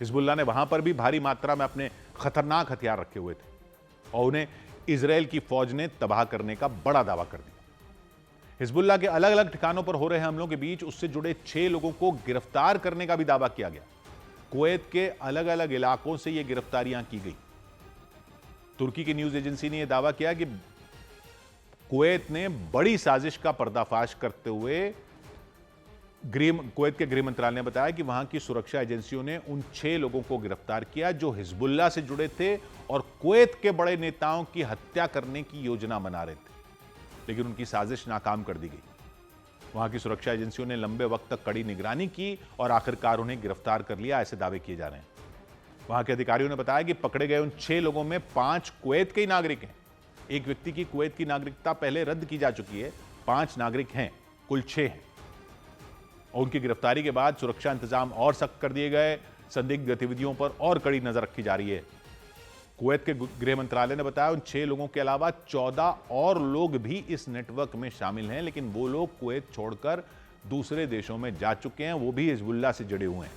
हिजबुल्लाह ने वहां पर भी भारी मात्रा में अपने खतरनाक हथियार रखे हुए थे और उन्हें इजरायल की फौज ने तबाह करने का बड़ा दावा कर दिया। हिजबुल्लाह के अलग अलग ठिकानों पर हो रहे हमलों के बीच उससे जुड़े 6 लोगों को गिरफ्तार करने का भी दावा किया गया। कुवैत के अलग अलग इलाकों से ये गिरफ्तारियां की गई। तुर्की की न्यूज एजेंसी ने यह दावा किया कि कुवैत ने बड़ी साजिश का पर्दाफाश करते हुए कुवैत के गृह मंत्रालय ने बताया कि वहां की सुरक्षा एजेंसियों ने उन 6 लोगों को गिरफ्तार किया जो हिजबुल्लाह से जुड़े थे और कुवैत के बड़े नेताओं की हत्या करने की योजना बना रहे थे, लेकिन उनकी साजिश नाकाम कर दी गई। वहां की सुरक्षा एजेंसियों ने लंबे वक्त तक कड़ी निगरानी की और आखिरकार उन्हें गिरफ्तार कर लिया, ऐसे दावे किए जा रहे हैं। वहां के अधिकारियों ने बताया कि पकड़े गए उन 6 लोगों में 5 कुवैत के ही नागरिक हैं। एक व्यक्ति की कुवैत की नागरिकता पहले रद्द की जा चुकी है। 5 नागरिक हैं, कुल 6 हैं। और उनकी गिरफ्तारी के बाद सुरक्षा इंतजाम और सख्त कर दिए गए। संदिग्ध गतिविधियों पर और कड़ी नजर रखी जा रही है। कुवैत के गृह मंत्रालय ने बताया उन 6 लोगों के अलावा 14 और लोग भी इस नेटवर्क में शामिल हैं, लेकिन वो लोग कुवैत छोड़कर दूसरे देशों में जा चुके हैं, वो भी हिजबुल्लाह से जुड़े हुए हैं।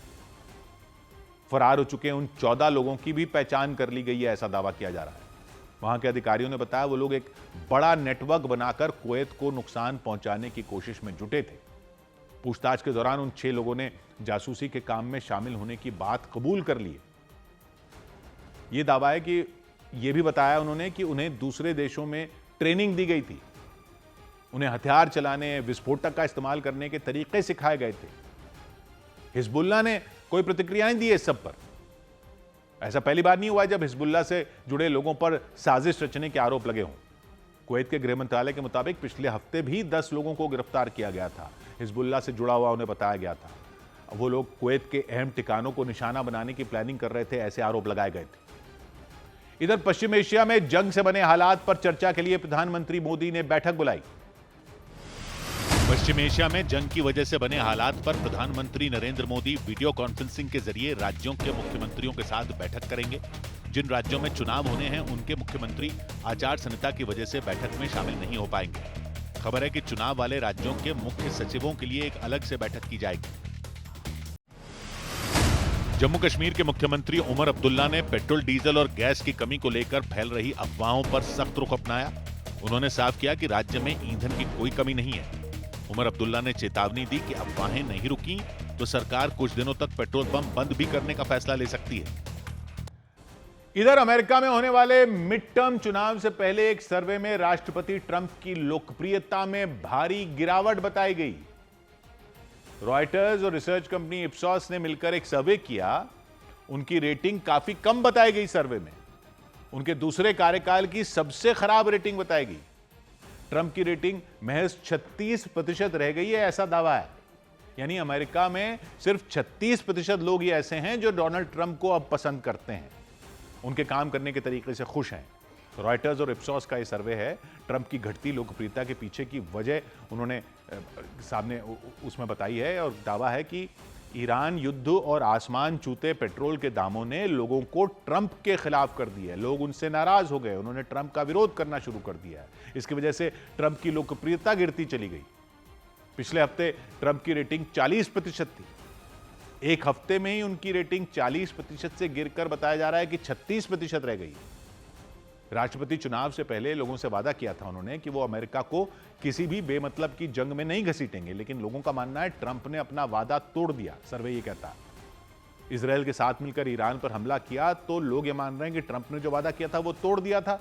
फरार हो चुके उन 14 लोगों की भी पहचान कर ली गई है, ऐसा दावा किया जा रहा है। वहां के अधिकारियों ने बताया वो लोग एक बड़ा नेटवर्क बनाकर कुवैत को नुकसान पहुंचाने की कोशिश में जुटे थे। पूछताछ के दौरान उन 6 लोगों ने जासूसी के काम में शामिल होने की बात कबूल कर ली है। यह दावा है कि यह भी बताया उन्होंने कि उन्हें दूसरे देशों में ट्रेनिंग दी गई थी, उन्हें हथियार चलाने, विस्फोटक का इस्तेमाल करने के तरीके सिखाए गए थे। हिजबुल्लाह ने कोई प्रतिक्रिया नहीं दी है इस सब पर। ऐसा पहली बार नहीं हुआ जब हिजबुल्लाह से जुड़े लोगों पर साजिश रचने के आरोप लगे हों। कुवैत के गृह मंत्रालय के मुताबिक पिछले हफ्ते भी 10 लोगों को गिरफ्तार किया गया था। हिजबुल्लाह से जुड़ा हुआ उन्हें बताया गया था। वो लोग कुवैत के अहम ठिकानों को निशाना बनाने की प्लानिंग कर रहे थे, ऐसे आरोप लगाए गए थे। इधर पश्चिम एशिया में जंग से बने हालात पर चर्चा के लिए प्रधानमंत्री मोदी ने बैठक बुलाई। पश्चिम एशिया में जंग की वजह से बने हालात पर प्रधानमंत्री नरेंद्र मोदी वीडियो कॉन्फ्रेंसिंग के जरिए राज्यों के मुख्यमंत्रियों के साथ बैठक करेंगे। जिन राज्यों में चुनाव होने हैं उनके मुख्यमंत्री आचार संहिता की वजह से बैठक में शामिल नहीं हो पाएंगे। खबर है कि चुनाव वाले राज्यों के मुख्य सचिवों के लिए एक अलग से बैठक की जाएगी। जम्मू कश्मीर के मुख्यमंत्री उमर अब्दुल्ला ने पेट्रोल, डीजल और गैस की कमी को लेकर फैल रही अफवाहों पर सख्त रुख अपनाया। उन्होंने साफ किया कि राज्य में ईंधन की कोई कमी नहीं है। उमर अब्दुल्ला ने चेतावनी दी कि अफवाहें नहीं रुकी तो सरकार कुछ दिनों तक पेट्रोल पंप बंद भी करने का फैसला ले सकती है। इधर अमेरिका में होने वाले मिड टर्म चुनाव से पहले एक सर्वे में राष्ट्रपति ट्रंप की लोकप्रियता में भारी गिरावट बताई गई। रॉयटर्स और रिसर्च कंपनी इप्सॉस ने मिलकर एक सर्वे किया। उनकी रेटिंग काफी कम बताई गई। सर्वे में उनके दूसरे कार्यकाल की सबसे खराब रेटिंग बताई गई। ट्रंप की रेटिंग महज 36% रह गई है, ऐसा दावा है। यानी अमेरिका में सिर्फ 36% लोग ही ऐसे हैं जो डोनाल्ड ट्रंप को अब पसंद करते हैं, उनके काम करने के तरीके से खुश हैं। रॉयटर्स और इप्सॉस का यह सर्वे है। ट्रंप की घटती लोकप्रियता के पीछे की वजह उन्होंने सामने उसमें बताई है और दावा है कि ईरान युद्ध और आसमान छूते पेट्रोल के दामों ने लोगों को ट्रंप के खिलाफ कर दिया है। लोग उनसे नाराज हो गए, उन्होंने ट्रंप का विरोध करना शुरू कर दिया है। इसकी वजह से ट्रंप की लोकप्रियता गिरती चली गई। पिछले हफ्ते ट्रंप की रेटिंग 40% थी। एक हफ्ते में ही उनकी रेटिंग 40% से गिरकर बताया जा रहा है कि 36% रह गई। राष्ट्रपति चुनाव से पहले लोगों से वादा किया था उन्होंने कि वो अमेरिका को किसी भी बेमतलब की जंग में नहीं घसीटेंगे, लेकिन लोगों का मानना है ट्रंप ने अपना वादा तोड़ दिया। सर्वे ये कहता है। इजरायल के साथ मिलकर ईरान पर हमला किया तो लोग ये मान रहे हैं कि ट्रंप ने जो वादा किया था वो तोड़ दिया था।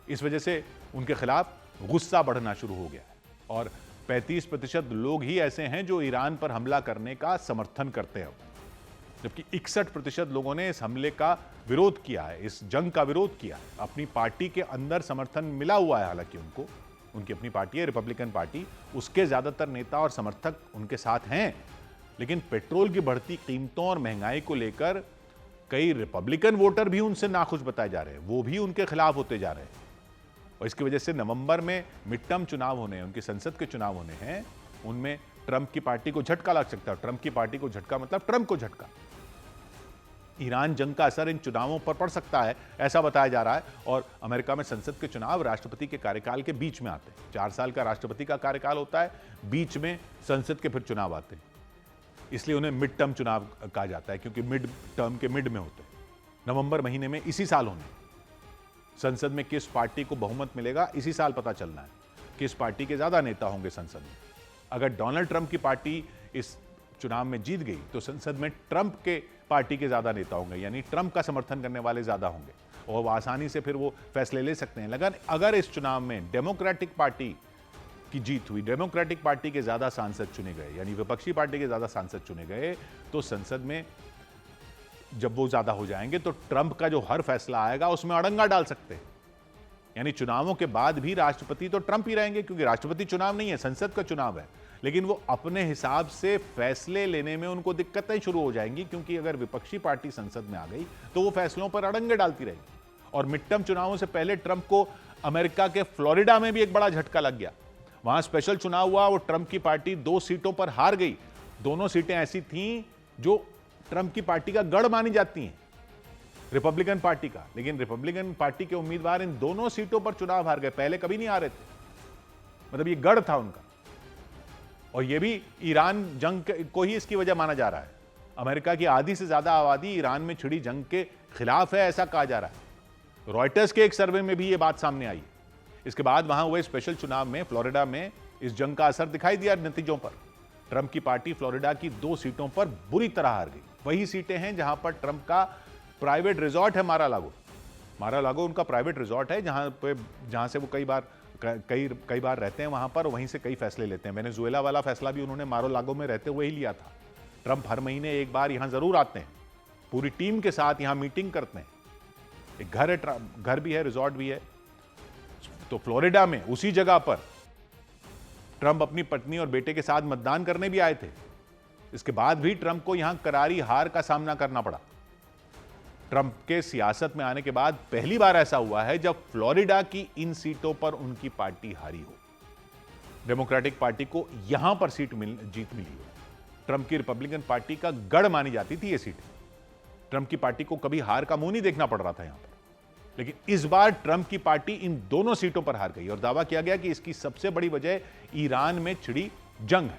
इस वजह से उनके खिलाफ गुस्सा बढ़ना शुरू हो गया है और 35% लोग ही ऐसे हैं जो ईरान पर हमला करने का समर्थन करते हैं, जबकि 61% लोगों ने इस हमले का विरोध किया है, इस जंग का विरोध किया है। अपनी पार्टी के अंदर समर्थन मिला हुआ है, हालांकि उनको, उनकी अपनी पार्टी है रिपब्लिकन पार्टी, उसके ज्यादातर नेता और समर्थक उनके साथ हैं। लेकिन पेट्रोल की बढ़ती कीमतों और महंगाई को लेकर कई रिपब्लिकन वोटर भी उनसे नाखुश बताए जा रहे हैं, वो भी उनके खिलाफ होते जा रहे हैं। और इसकी वजह से नवंबर में मिड टर्म चुनाव होने हैं, उनकी संसद के चुनाव होने हैं, उनमें ट्रंप की पार्टी को झटका लग सकता है। ट्रंप की पार्टी को झटका मतलब ट्रंप को झटका। ईरान जंग का असर इन चुनावों पर पड़ सकता है, ऐसा बताया जा रहा है। और अमेरिका में संसद के चुनाव राष्ट्रपति के कार्यकाल के बीच में आते हैं। 4 साल का राष्ट्रपति का कार्यकाल होता है, बीच में संसद के फिर चुनाव आते हैं, इसलिए उन्हें मिड टर्म चुनाव कहा जाता है, क्योंकि मिड टर्म के मिड में होते हैं। नवंबर महीने में इसी साल होने। संसद में किस पार्टी को बहुमत मिलेगा इसी साल पता चलना है, किस पार्टी के ज्यादा नेता होंगे संसद में। अगर डोनाल्ड ट्रंप की पार्टी इस चुनाव में जीत गई तो संसद में ट्रंप के पार्टी के ज्यादा नेता होंगे, यानी ट्रंप का समर्थन करने वाले ज्यादा होंगे और वो आसानी से फिर वो फैसले ले सकते हैं। लेकिन अगर इस चुनाव में डेमोक्रेटिक पार्टी की जीत हुई, डेमोक्रेटिक पार्टी के ज्यादा सांसद चुने गए, यानी विपक्षी पार्टी के ज्यादा सांसद चुने गए, तो संसद में जब वो ज्यादा हो जाएंगे तो ट्रंप का जो हर फैसला आएगा उसमें अड़ंगा डाल सकते हैं। यानी चुनावों के बाद भी राष्ट्रपति तो ट्रंप ही रहेंगे, क्योंकि राष्ट्रपति चुनाव नहीं है, संसद का चुनाव है। लेकिन वो अपने हिसाब से फैसले लेने में उनको दिक्कतें शुरू हो जाएंगी, क्योंकि अगर विपक्षी पार्टी संसद में आ गई तो वो फैसलों पर अड़ंगे डालती रहेगी। और मिड टर्म चुनावों से पहले ट्रंप को अमेरिका के फ्लोरिडा में भी एक बड़ा झटका लग गया। वहां स्पेशल चुनाव हुआ और ट्रंप की पार्टी 2 सीटों पर हार गई। दोनों सीटें ऐसी थीं जो ट्रंप की पार्टी का गढ़ मानी जाती हैं, रिपब्लिकन पार्टी का। लेकिन रिपब्लिकन पार्टी के उम्मीदवार इन दोनों सीटों पर चुनाव हार गए, पहले कभी नहीं हारे थे, मतलब ये गढ़ था उनका। और ये भी ईरान जंग को ही इसकी वजह माना जा रहा है। अमेरिका की आधी से ज्यादा आबादी ईरान में छिड़ी जंग के खिलाफ है, ऐसा कहा जा रहा है। रॉयटर्स के एक सर्वे में भी ये बात सामने आई। इसके बाद वहां हुए स्पेशल चुनाव में फ्लोरिडा में इस जंग का असर दिखाई दिया नतीजों पर। ट्रंप की पार्टी फ्लोरिडा की 2 सीटों पर बुरी तरह हार गई। वही सीटें हैं जहां पर ट्रंप का प्राइवेट रिजॉर्ट है, मारा-लागो उनका प्राइवेट रिजॉर्ट है, जहां से वो कई बार रहते हैं वहां पर, वहीं से कई फैसले लेते हैं। वेनेजुएला वाला फैसला भी उन्होंने मारो-लागो में रहते हुए ही लिया था। ट्रंप हर महीने एक बार यहां जरूर आते हैं, पूरी टीम के साथ यहां मीटिंग करते हैं। एक घर भी है, रिजॉर्ट भी है। तो फ्लोरिडा में उसी जगह पर ट्रंप अपनी पत्नी और बेटे के साथ मतदान करने भी आए थे। इसके बाद भी ट्रंप को यहां करारी हार का सामना करना पड़ा। ट्रंप के सियासत में आने के बाद पहली बार ऐसा हुआ है जब फ्लोरिडा की इन सीटों पर उनकी पार्टी हारी हो। डेमोक्रेटिक पार्टी को यहां पर जीत मिली है। ट्रंप की रिपब्लिकन पार्टी का गढ़ मानी जाती थी ये सीट। ट्रंप की पार्टी को कभी हार का मुंह नहीं देखना पड़ रहा था यहां पर, लेकिन इस बार ट्रंप की पार्टी इन दोनों सीटों पर हार गई और दावा किया गया कि इसकी सबसे बड़ी वजह ईरान में छिड़ी जंग है।